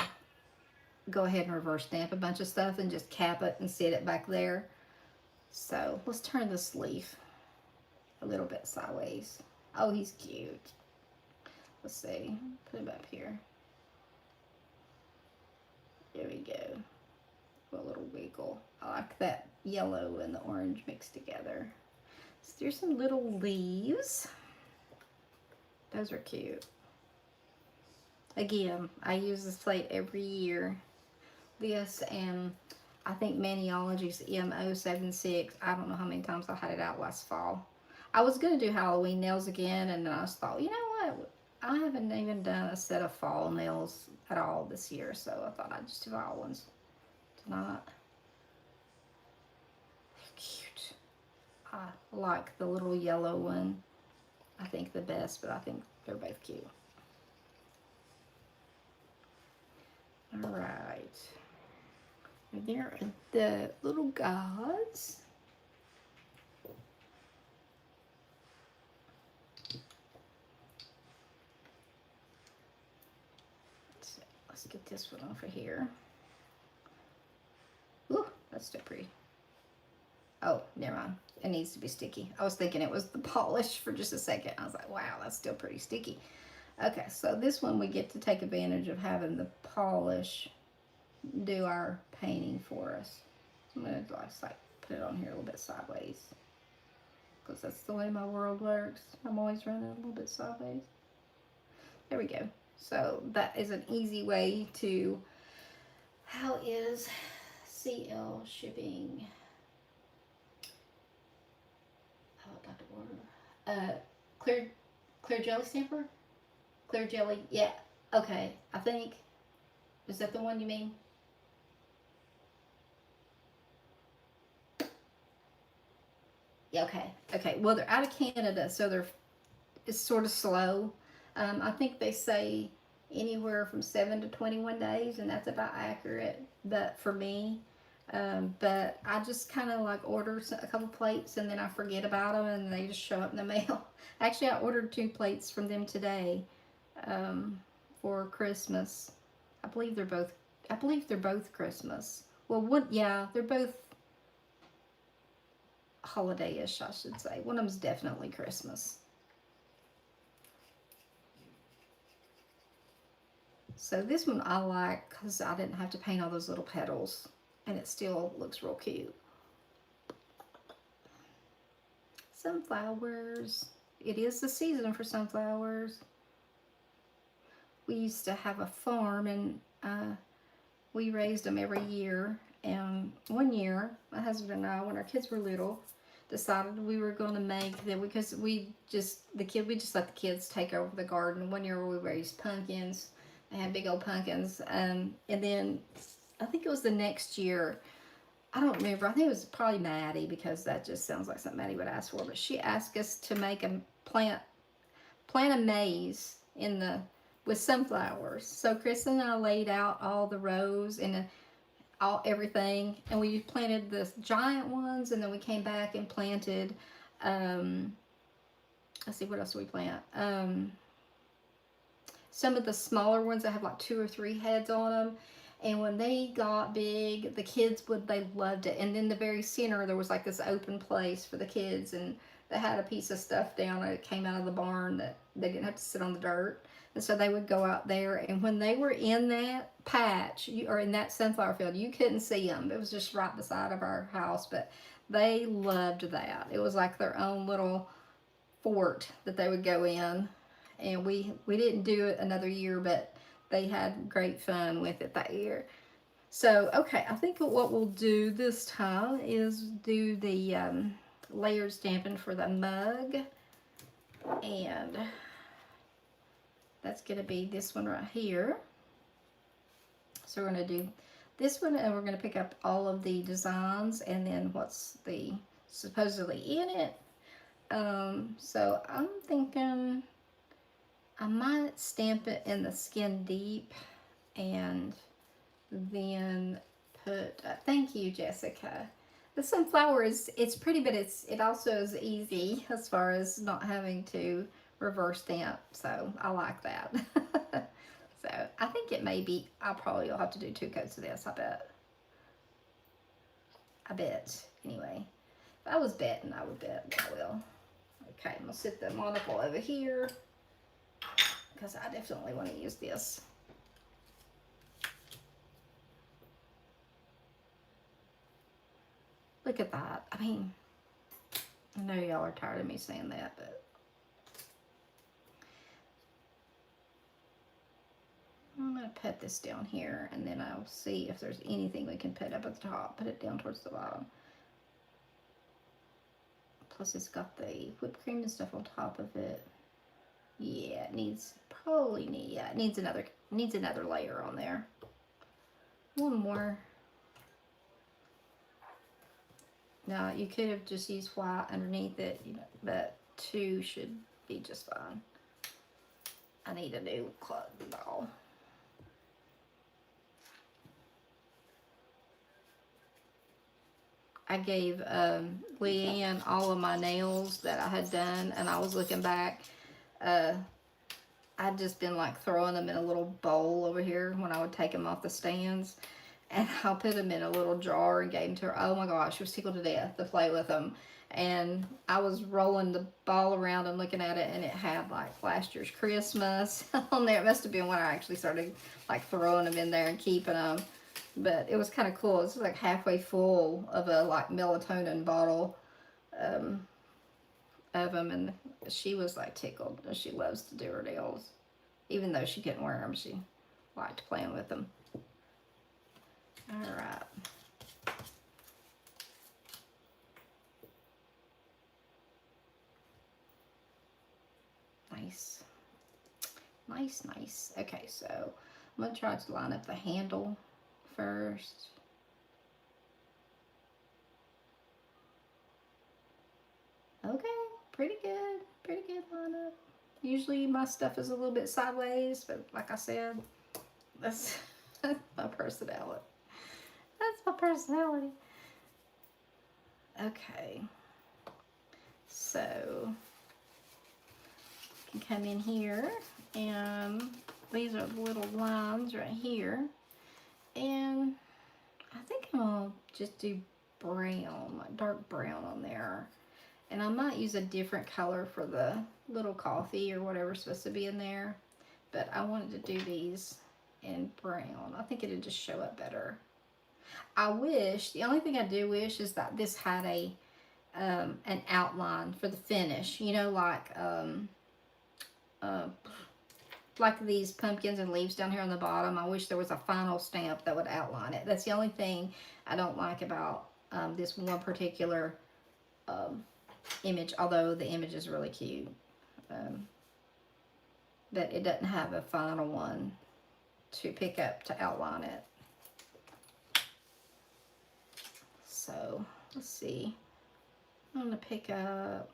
Speaker 1: go ahead and reverse stamp a bunch of stuff and just cap it and set it back there. So let's turn this leaf a little bit sideways. Oh, he's cute. Let's see. Put him up here. There we go. A little wiggle. I like that yellow and the orange mixed together. So there's some little leaves. Those are cute. Again, I use this plate every year. This and I think Maniology's M076. I don't know how many times I had it out last fall. I was going to do Halloween nails again, and then I just thought, you know what? I haven't even done a set of fall nails at all this year, so I thought I'd just do fall ones tonight. They're cute. I like the little yellow one, I think the best, but I think they're both cute. All right. And there are the little gods. Let's get this one over here. Ooh, that's still pretty. Oh, never mind. It needs to be sticky. I was thinking it was the polish for just a second. I was like, wow, that's still pretty sticky. Okay, so this one we get to take advantage of having the polish do our painting for us. So I'm going to like put it on here a little bit sideways, because that's the way my world works. I'm always running a little bit sideways. There we go. So that is an easy way to, how is CL shipping? Oh, about to order. Clear jelly stamper? Clear jelly, yeah. Okay, I think, is that the one you mean? Yeah, okay. Well, they're out of Canada, so it's sort of slow. I think they say anywhere from 7 to 21 days, and that's about accurate. But for me, but I just kind of like order a couple plates, and then I forget about them, and they just show up in the mail. Actually, I ordered 2 plates from them today for Christmas. I believe they're both Christmas. Well, yeah, they're both holiday-ish, I should say. One of them's definitely Christmas. So this one I like because I didn't have to paint all those little petals, and it still looks real cute. Sunflowers. It is the season for sunflowers. We used to have a farm, and we raised them every year. And one year, my husband and I, when our kids were little, decided we were going to make them, because we just let the kids take over the garden. One year we raised pumpkins. They had big old pumpkins. And then I think it was the next year, I don't remember. I think it was probably Maddie, because that just sounds like something Maddie would ask for. But she asked us to make a plant a maze with sunflowers. So Chris and I laid out all the rows and everything, and we planted the giant ones, and then we came back and planted. Let's see, what else do we plant? Some of the smaller ones that have like 2 or 3 heads on them. And when they got big, the kids they loved it. And then the very center, there was like this open place for the kids, and they had a piece of stuff down that came out of the barn that they didn't have to sit on the dirt. And so they would go out there, and when they were in that patch, or in that sunflower field, you couldn't see them. It was just right beside of our house, but they loved that. It was like their own little fort that they would go in. And we didn't do it another year, but they had great fun with it that year. So, okay, I think what we'll do this time is do the layered stamping for the mug. And that's going to be this one right here. So we're going to do this one, and we're going to pick up all of the designs and then what's the supposedly in it. So I'm thinking I might stamp it in the Skin Deep and then put, thank you, Jessica. The sunflower it's pretty, but it also is easy as far as not having to reverse stamp. So I like that. So I think it may be, I'll probably will have to do 2 coats of this, I bet. I bet, anyway. If I was betting, I would bet I will. Okay, I'm gonna set the monocle over here because I definitely want to use this. Look at that. I mean, I know y'all are tired of me saying that, but I'm going to put this down here, and then I'll see if there's anything we can put up at the top. Put it down towards the bottom. Plus, it's got the whipped cream and stuff on top of it. Yeah, it needs, yeah, it needs another layer on there. One more. Now, you could have just used white underneath it, you know, but 2 should be just fine. I need a new cotton ball. I gave Leanne all of my nails that I had done, and I was looking back. I'd just been like throwing them in a little bowl over here when I would take them off the stands, and I put them in a little jar and gave them to her. Oh my gosh, she was tickled to death to play with them. And I was rolling the ball around and looking at it, and it had like last year's Christmas on there. It must have been when I actually started like throwing them in there and keeping them. But it was kind of cool. It's like halfway full of a like melatonin bottle of them, and she was like tickled. She loves to do her nails, even though she couldn't wear them. She liked playing with them. All right. Nice. Nice, nice. Okay, so I'm going to try to line up the handle first. Okay, pretty good. Pretty good lineup. Usually my stuff is a little bit sideways, but like I said, that's my personality. That's my personality. Okay. So, you can come in here, and these are the little lines right here. And I think I'm going to just do brown, like dark brown on there. And I might use a different color for the little coffee or whatever's supposed to be in there. But I wanted to do these in brown. I think it'd just show up better. I wish, the only thing I do wish is that this had a an outline for the finish. You know, like these pumpkins and leaves down here on the bottom. I wish there was a final stamp that would outline it. That's the only thing I don't like about this one particular image, although the image is really cute. But it doesn't have a final one to pick up to outline it. So, let's see. I'm going to pick up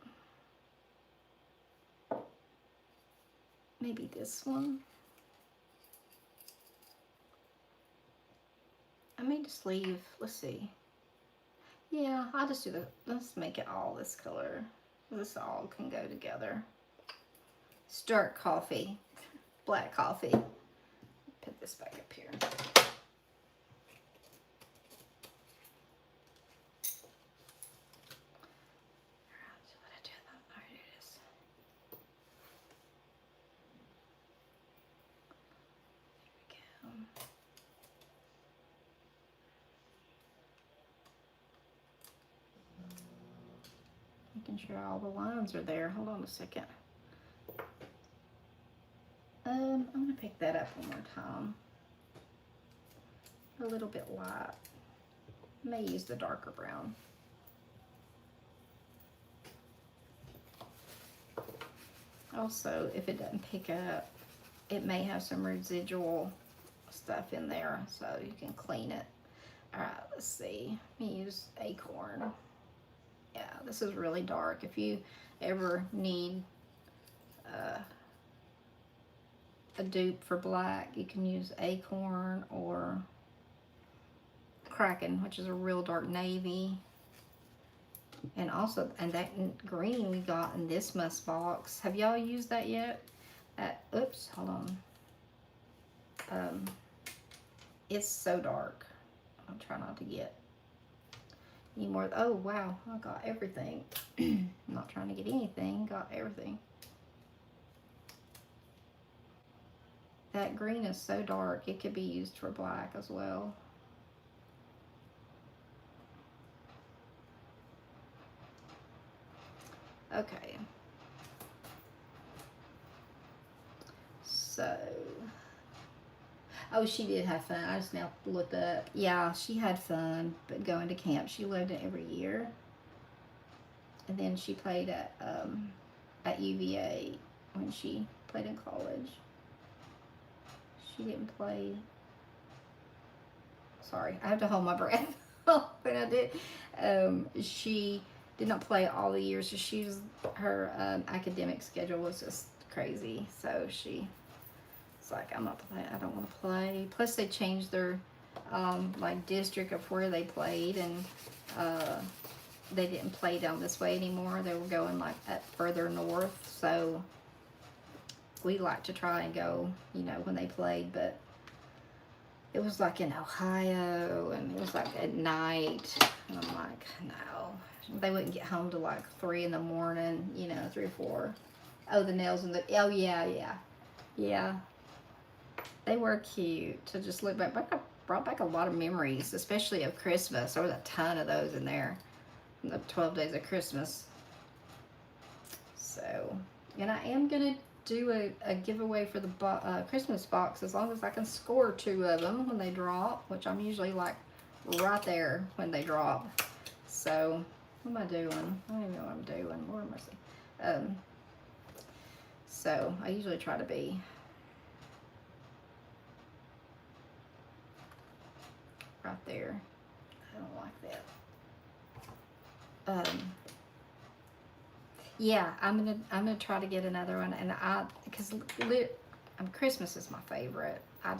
Speaker 1: maybe this one. I may just leave, let's see. Yeah, I'll just do let's make it all this color. This all can go together. It's dark coffee, black coffee. Put this back up here. Making sure all the lines are there. Hold on a second. I'm gonna pick that up one more time. a little bit light. May use the darker brown. Also, if it doesn't pick up, it may have some residual stuff in there, so you can clean it. All right, let's see. Let me use Acorn. Yeah, this is really dark. If you ever need a dupe for black, you can use Acorn or Kraken, which is a real dark navy. And also, and that green we got in this must box. Have y'all used that yet? Oops, hold on. It's so dark. I'll try not to get any more. Oh, wow, I got everything. I'm not trying to get anything, got everything. That green is so dark, it could be used for black as well. Okay. So, oh, she did have fun. I just now looked up. Yeah, she had fun, but going to camp. She loved it every year. And then she played at UVA when she played in college. She didn't play. Sorry, I have to hold my breath when I did. She did not play all the years. So her academic schedule was just crazy. So it's like, I'm not playing. I don't want to play. Plus, they changed their like district of where they played, and they didn't play down this way anymore. They were going like up further north. So we like to try and go, you know, when they played, but it was like in Ohio, and it was like at night, and I'm like, no. They wouldn't get home till like 3 in the morning, you know, 3 or 4. Oh, the nails and oh yeah. They were cute to just look back. Brought back a lot of memories, especially of Christmas. There was a ton of those in there, the 12 days of Christmas. So, and I am gonna do a giveaway for the Christmas box, as long as I can score 2 of them when they drop, which I'm usually like right there when they drop. So, what am I doing? I don't even know what I'm doing. Lord mercy. So, I usually try to be right there. I don't like that. Yeah, I'm gonna try to get another one, and because Christmas is my favorite. I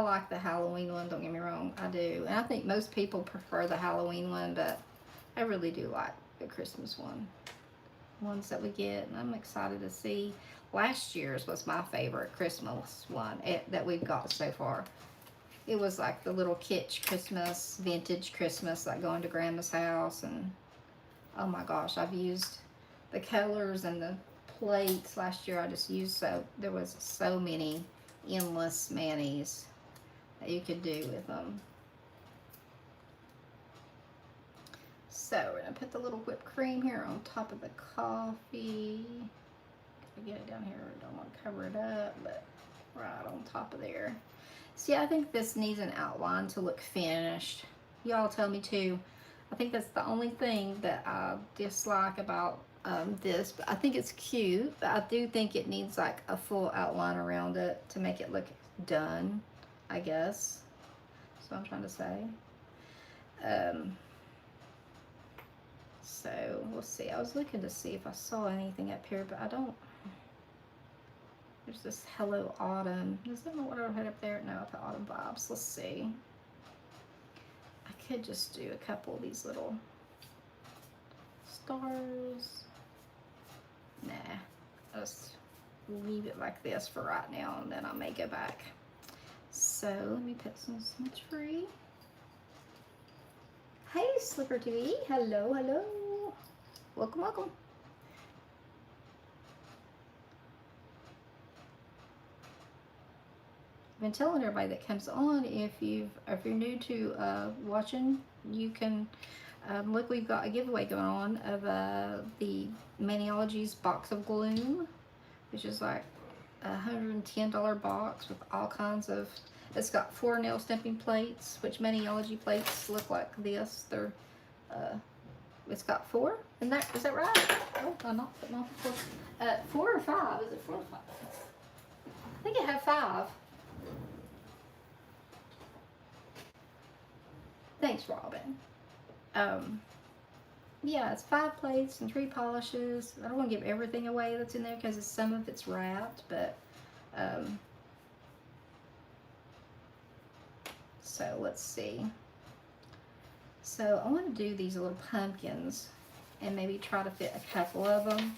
Speaker 1: like the Halloween one. Don't get me wrong, I do, and I think most people prefer the Halloween one, but I really do like the Christmas ones that we get, and I'm excited to see. Last year's was my favorite Christmas one that we've got so far. It was like the little kitsch Christmas, vintage Christmas, like going to Grandma's house, and oh my gosh, I've used the colors and the plates last year. I just used there was so many endless manis that you could do with them. So we're gonna put the little whipped cream here on top of the coffee. If I get it down here, I don't want to cover it up, but right on top of there. See, I think this needs an outline to look finished. Y'all tell me too. I think that's the only thing that I dislike about this, but I think it's cute, but I do think it needs like a full outline around it to make it look done, I guess. That's what I'm trying to say. So we'll see. I was looking to see if I saw anything up here, but I don't. There's this Hello Autumn. Is that what I had up there? No, I put Autumn Vibes. Let's see. I could just do a couple of these little stars. Nah, I'll just leave it like this for right now, and then I may go back. So let me put some smudge free. Hey, Slipper TV. Hello, hello. Welcome, welcome. I've been telling everybody that comes on, if you're new to watching, you can look. We've got a giveaway going on of the Maniology's Box of Gloom, which is like $110 box with all kinds of It's got 4 nail stamping plates, which Maniology plates look like this. They're, it's got 4. Is that right? Oh, I'm not putting on 4. 4 or 5? Is it 4 or 5? I think it had 5. Thanks, Robin. Yeah, it's 5 plates and 3 polishes. I don't want to give everything away that's in there because some of it's wrapped, but so let's see. So I want to do these little pumpkins and maybe try to fit a couple of them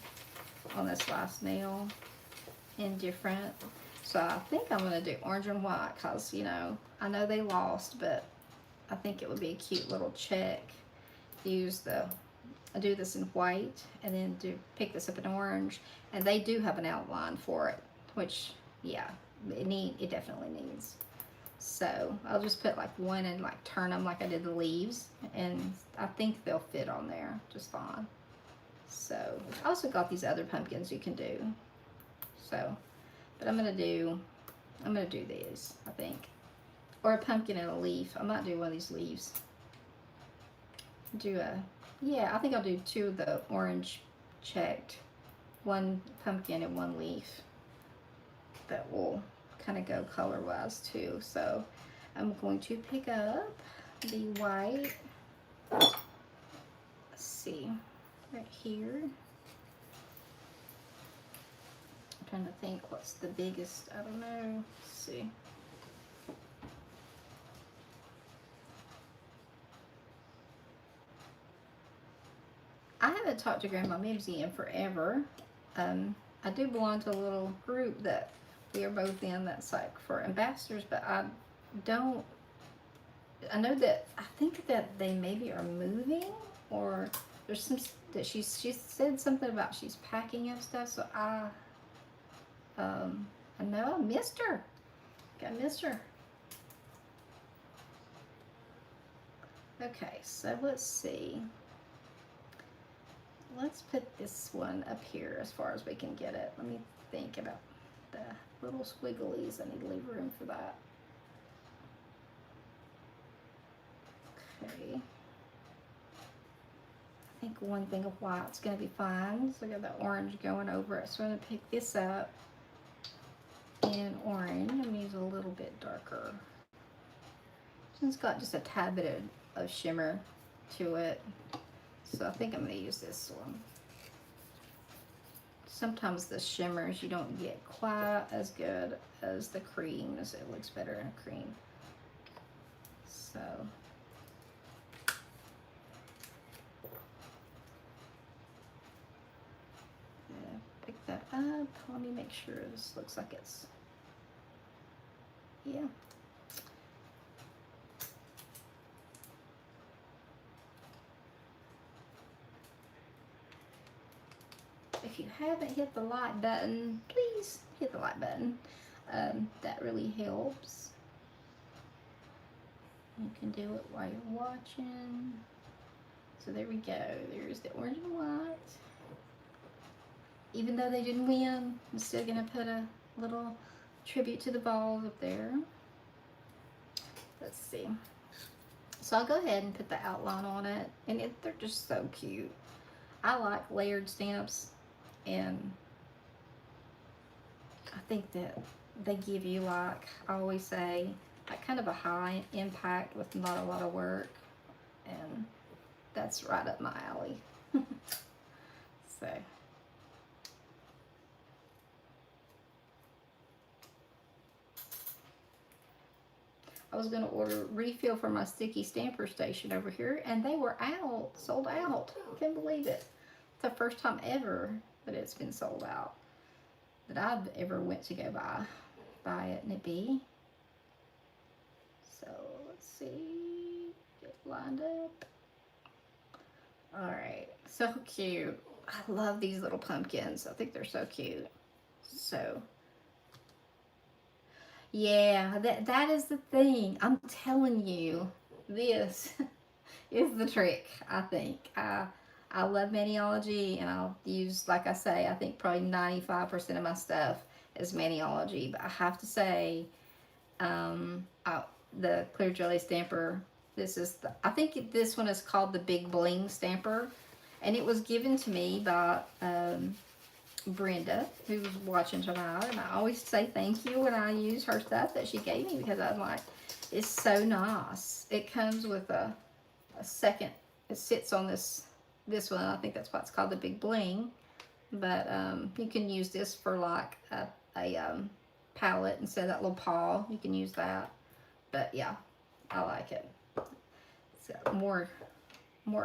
Speaker 1: on this last nail in different. So I think I'm going to do orange and white because, you know, I know they lost, but I think it would be a cute little check. I do this in white and then pick this up in orange, and they do have an outline for it, which, yeah, it definitely needs. So I'll just put like one and like turn them like I did the leaves, and I think they'll fit on there just fine. So I also got these other pumpkins you can do. So, but I'm gonna do these, I think, or a pumpkin and a leaf. I might do one of these leaves. Yeah, I think I'll do 2 of the orange checked, 1 pumpkin and 1 leaf. That will kind of go color wise too. So I'm going to pick up the white. Let's see, right here. I'm trying to think what's the biggest. I don't know. Let's see. I haven't talked to Grandma Mimsy in forever. I do belong to a little group that we are both in that's like for ambassadors, but I know that I think that they maybe are moving, or there's some that she said something about she's packing up stuff. So I know I missed her. I missed her. Okay, so let's see. Let's put this one up here as far as we can get it. Let me think about the little squigglies. I need to leave room for that. Okay. I think one thing of white's going to be fine. So I got the orange going over it. So I'm going to pick this up in orange. I'm going to use a little bit darker. It's got just a tad bit of shimmer to it. So I think I'm going to use this one. Sometimes the shimmers you don't get quite as good as the creams. It looks better in a cream. So pick that up. Let me make sure this looks like it's, yeah. If you haven't hit the like button, please hit the like button. That really helps. You can do it while you're watching. So there we go. There's the orange and white. Even though they didn't win, I'm still gonna put a little tribute to the balls up there. Let's see. So I'll go ahead and put the outline on it, and they're just so cute. I like layered stamps, and I think that they give you, like I always say, like kind of a high impact with not a lot of work, and that's right up my alley. So I was going to order refill for my sticky stamper station over here, and they were out, sold out. I can't believe it. It's the first time ever that it's been sold out that I've ever went to go buy it, and it be. So let's see, get lined up. All right, so cute. I love these little pumpkins. I think they're so cute. So yeah, that is the thing. I'm telling you, this is the trick, I think. I love Maniology, and I'll use, like I say, I think probably 95% of my stuff is Maniology. But I have to say, the clear jelly stamper. This is I think this one is called the Big Bling Stamper, and it was given to me by Brenda, who was watching tonight, and I always say thank you when I use her stuff that she gave me, because I'm like, it's so nice. It comes with a second, it sits on this one. I think that's why it's called the Big Bling, but you can use this for like a palette instead of that little paw. You can use that, but yeah, I like it. It's got more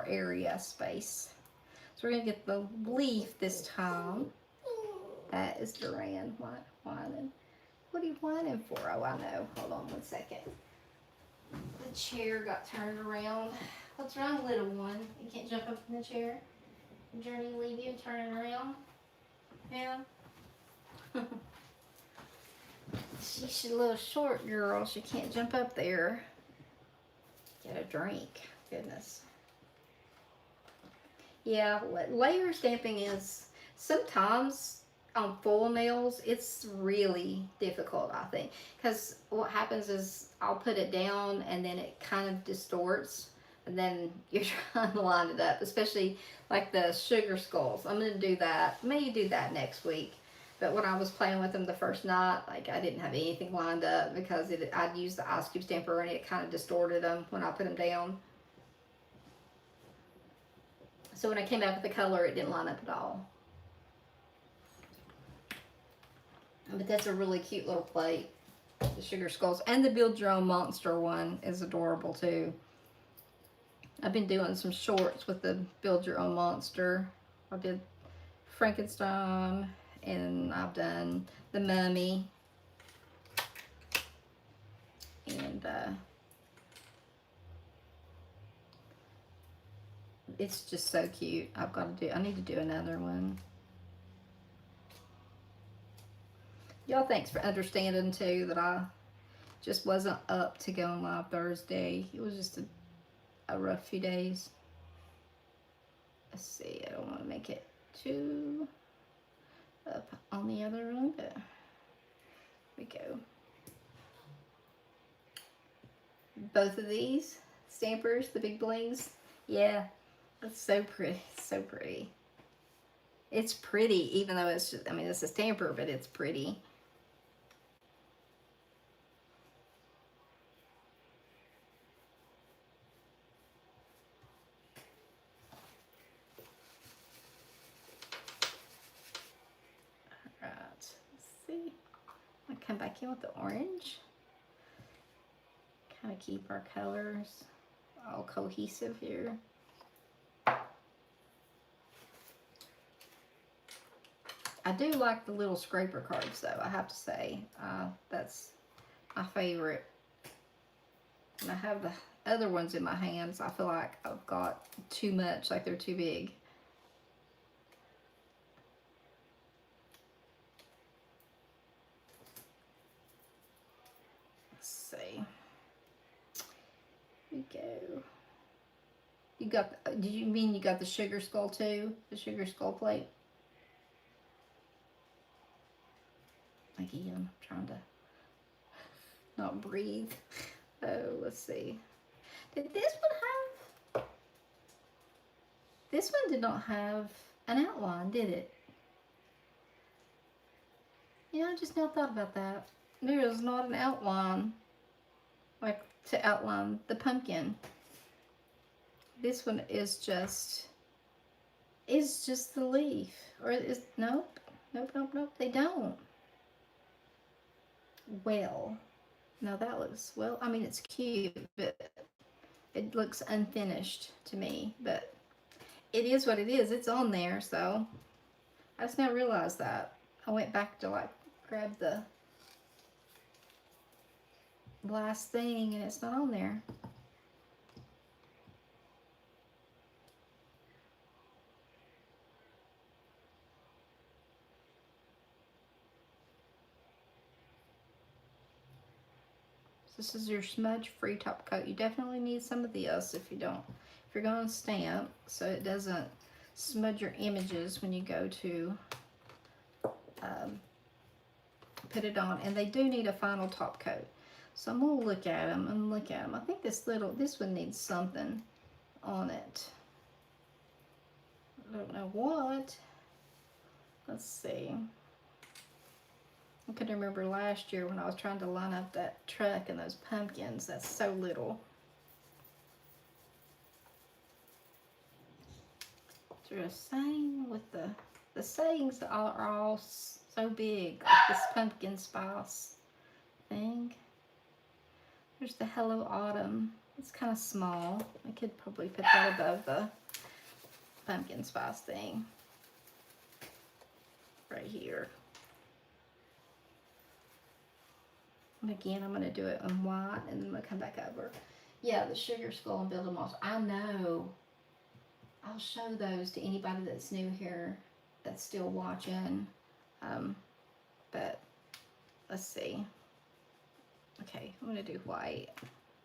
Speaker 1: area space. So we're gonna get the leaf this time. That is Duran whining. What are you whining for? Oh, I know. Hold on 1 second. The chair got turned around. What's wrong, little one? You can't jump up in the chair? Journey leave you and turn it around? Yeah. She's a little short girl. She can't jump up there. Get a drink. Goodness. Yeah, layer stamping is sometimes on full nails, it's really difficult, I think, because what happens is I'll put it down and then it kind of distorts, and then you're trying to line it up, especially like the sugar skulls. I'm going to do that, maybe do that next week. But when I was playing with them the first night, like I didn't have anything lined up because I'd used the ice cube stamper and it kind of distorted them when I put them down. So when I came back with the color, it didn't line up at all. But that's a really cute little plate, the sugar skulls. And the Build Your Own Monster one is adorable too. I've been doing some shorts with the Build Your Own Monster. I did Frankenstein, and I've done the Mummy. And it's just so cute. I need to do another one. Y'all, thanks for understanding too that I just wasn't up to going live Thursday. It was just a rough few days. Let's see, I don't want to make it too up on the other one, but here we go. Both of these stampers, the Big Blings, yeah, that's so pretty, so pretty. It's pretty, even though it's just, I mean, it's a stamper, but it's pretty. Come back in with the orange. Kind of keep our colors all cohesive here. I do like the little scraper cards though, I have to say. That's my favorite. And I have the other ones in my hands. I feel like I've got too much, like they're too big. Go. You got, do you mean you got the sugar skull too? The sugar skull plate? Again, I'm trying to not breathe. Oh, let's see. Did this one have, this one did not have an outline, did it? You know, I just now thought about that. There is not an outline, like to outline the pumpkin. This one is just the leaf. Or is, nope, they don't. Well, now that looks, well, I mean, it's cute, but it looks unfinished to me, but it is what it is. It's on there, so I just now realized that. I went back to like grab the last thing and it's not on there. This is your smudge free top coat. You definitely need some of this if you're going to stamp, so it doesn't smudge your images when you go to put it on. And they do need a final top coat. So I'm gonna look at them and look at them. I think this one needs something on it. I don't know what. Let's see. I can remember last year when I was trying to line up that truck and those pumpkins. That's so little. Is there a saying with the sayings are all so big, like this pumpkin spice thing. There's the Hello Autumn. It's kind of small. I could probably put that above the pumpkin spice thing. Right here. And again, I'm going to do it in white and then I'm going to come back over. Yeah, the sugar skull and build a moss. I know. I'll show those to anybody that's new here that's still watching. But let's see. Okay, I'm going to do white.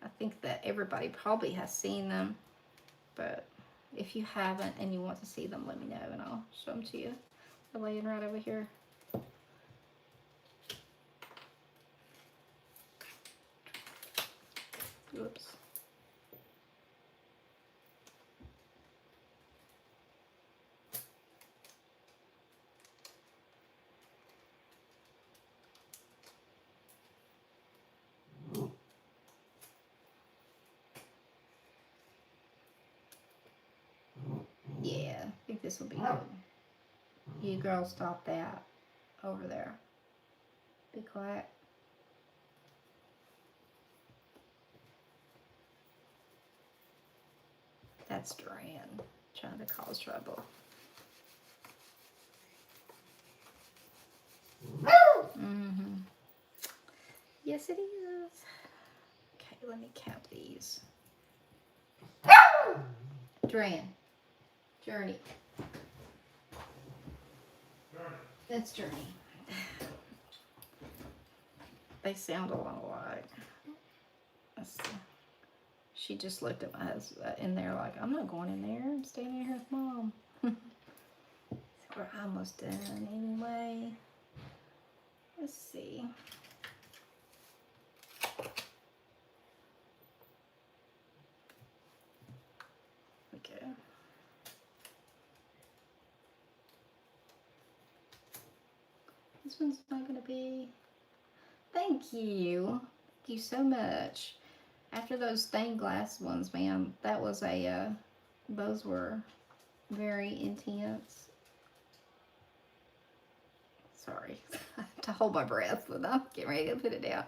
Speaker 1: I think that everybody probably has seen them. But if you haven't and you want to see them, let me know and I'll show them to you. They're laying right over here. Whoops. Yeah, I think this will be good. You girls stop that over there. Be quiet. That's Duran trying to cause trouble. Mm-hmm. Yes, it is. Okay, let me count these. Duran. Journey. That's Journey. They sound a lot alike. Let's see. She just looked at my husband in there like, I'm not going in there. I'm staying here with Mom. So we're almost done anyway. Let's see. Okay. This one's not going to be... Thank you. Thank you so much. After those stained glass ones, man, that was a... those were very intense. Sorry. I have to hold my breath when I'm getting ready to put it down.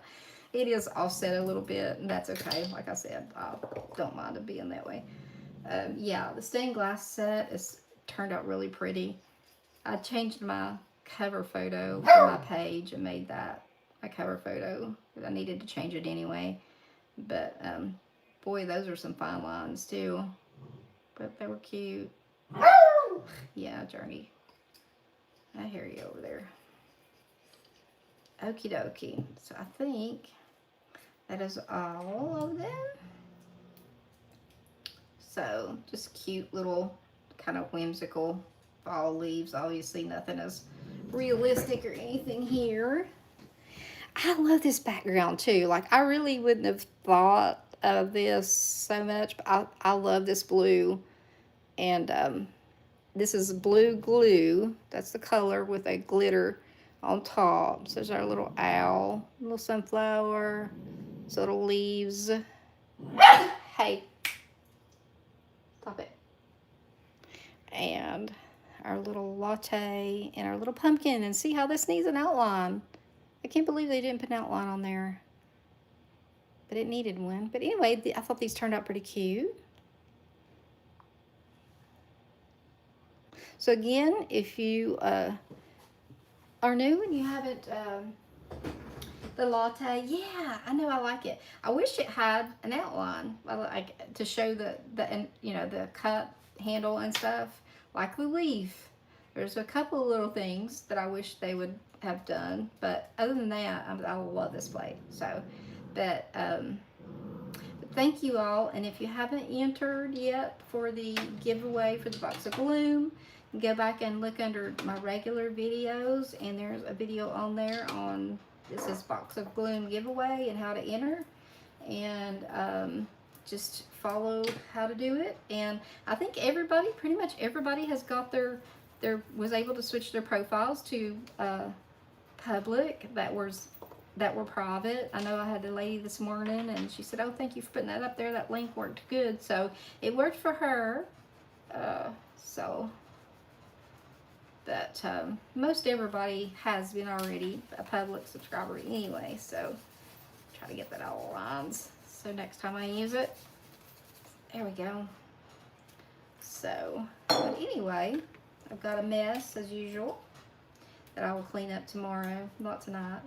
Speaker 1: It is offset a little bit, and that's okay. Like I said, I don't mind it being that way. Yeah, the stained glass set is turned out really pretty. I changed my cover photo for my page and made that my cover photo. I needed to change it anyway. But, boy, those are some fine lines, too. But they were cute. Yeah, Journey. I hear you over there. Okie dokie. So I think that is all of them. So just cute little kind of whimsical fall leaves. Obviously nothing is realistic or anything here. I love this background too. Like I really wouldn't have thought of this so much, but I love this blue. And this is blue glue. That's the color with a glitter on top. So there's our little owl, little sunflower, little leaves. Hey, stop it. And our little latte and our little pumpkin. And see how this needs an outline. I can't believe they didn't put an outline on there. But it needed one. But anyway, I thought these turned out pretty cute. So again, if you are new and you haven't, the latte, yeah, I know I like it. I wish it had an outline, like to show the cup handle and stuff, like the leaf. There's a couple of little things that I wish they would have done, but other than that, I love this plate. So, but thank you all, and if you haven't entered yet for the giveaway for the box of gloom, go back and look under my regular videos, and there's a video on there on This is Box of Gloom giveaway and how to enter. And just follow how to do it. And I think everybody, pretty much everybody, has got was able to switch their profiles to public that were private. I know I had a lady this morning and she said, oh, thank you for putting that up there. That link worked good. So it worked for her. But most everybody has been already a public subscriber anyway. So try to get that all aligned. So next time I use it, there we go. So, but anyway, I've got a mess as usual that I will clean up tomorrow, not tonight.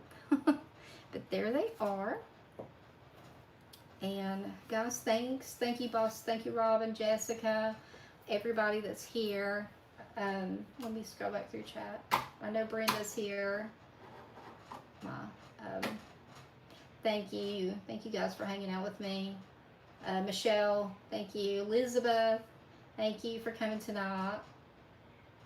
Speaker 1: But there they are. And guys, thanks. Thank you, boss. Thank you, Robin, Jessica, everybody that's here. Let me scroll back through chat. I know Brenda's here. Thank you. Thank you guys for hanging out with me. Michelle, thank you. Elizabeth, thank you for coming tonight.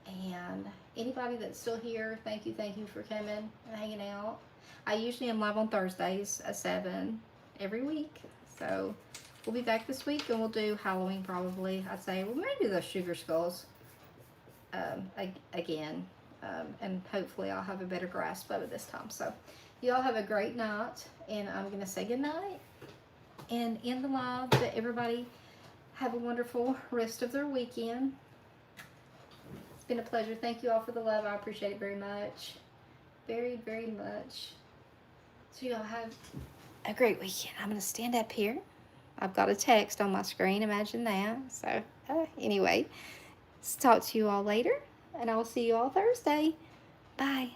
Speaker 1: And anybody that's still here, thank you for coming and hanging out. I usually am live on Thursdays at 7 every week. So we'll be back this week and we'll do Halloween probably. I'd say, well, maybe the sugar skulls again. And hopefully I'll have a better grasp of it this time. So you all have a great night, and I'm going to say good night and end the live. But everybody have a wonderful rest of their weekend. It's been a pleasure. Thank you all for the love. I appreciate it very much. Very, very much. So you all have a great weekend. I'm going to stand up here. I've got a text on my screen. Imagine that. So anyway, talk to you all later, and I will see you all Thursday. Bye.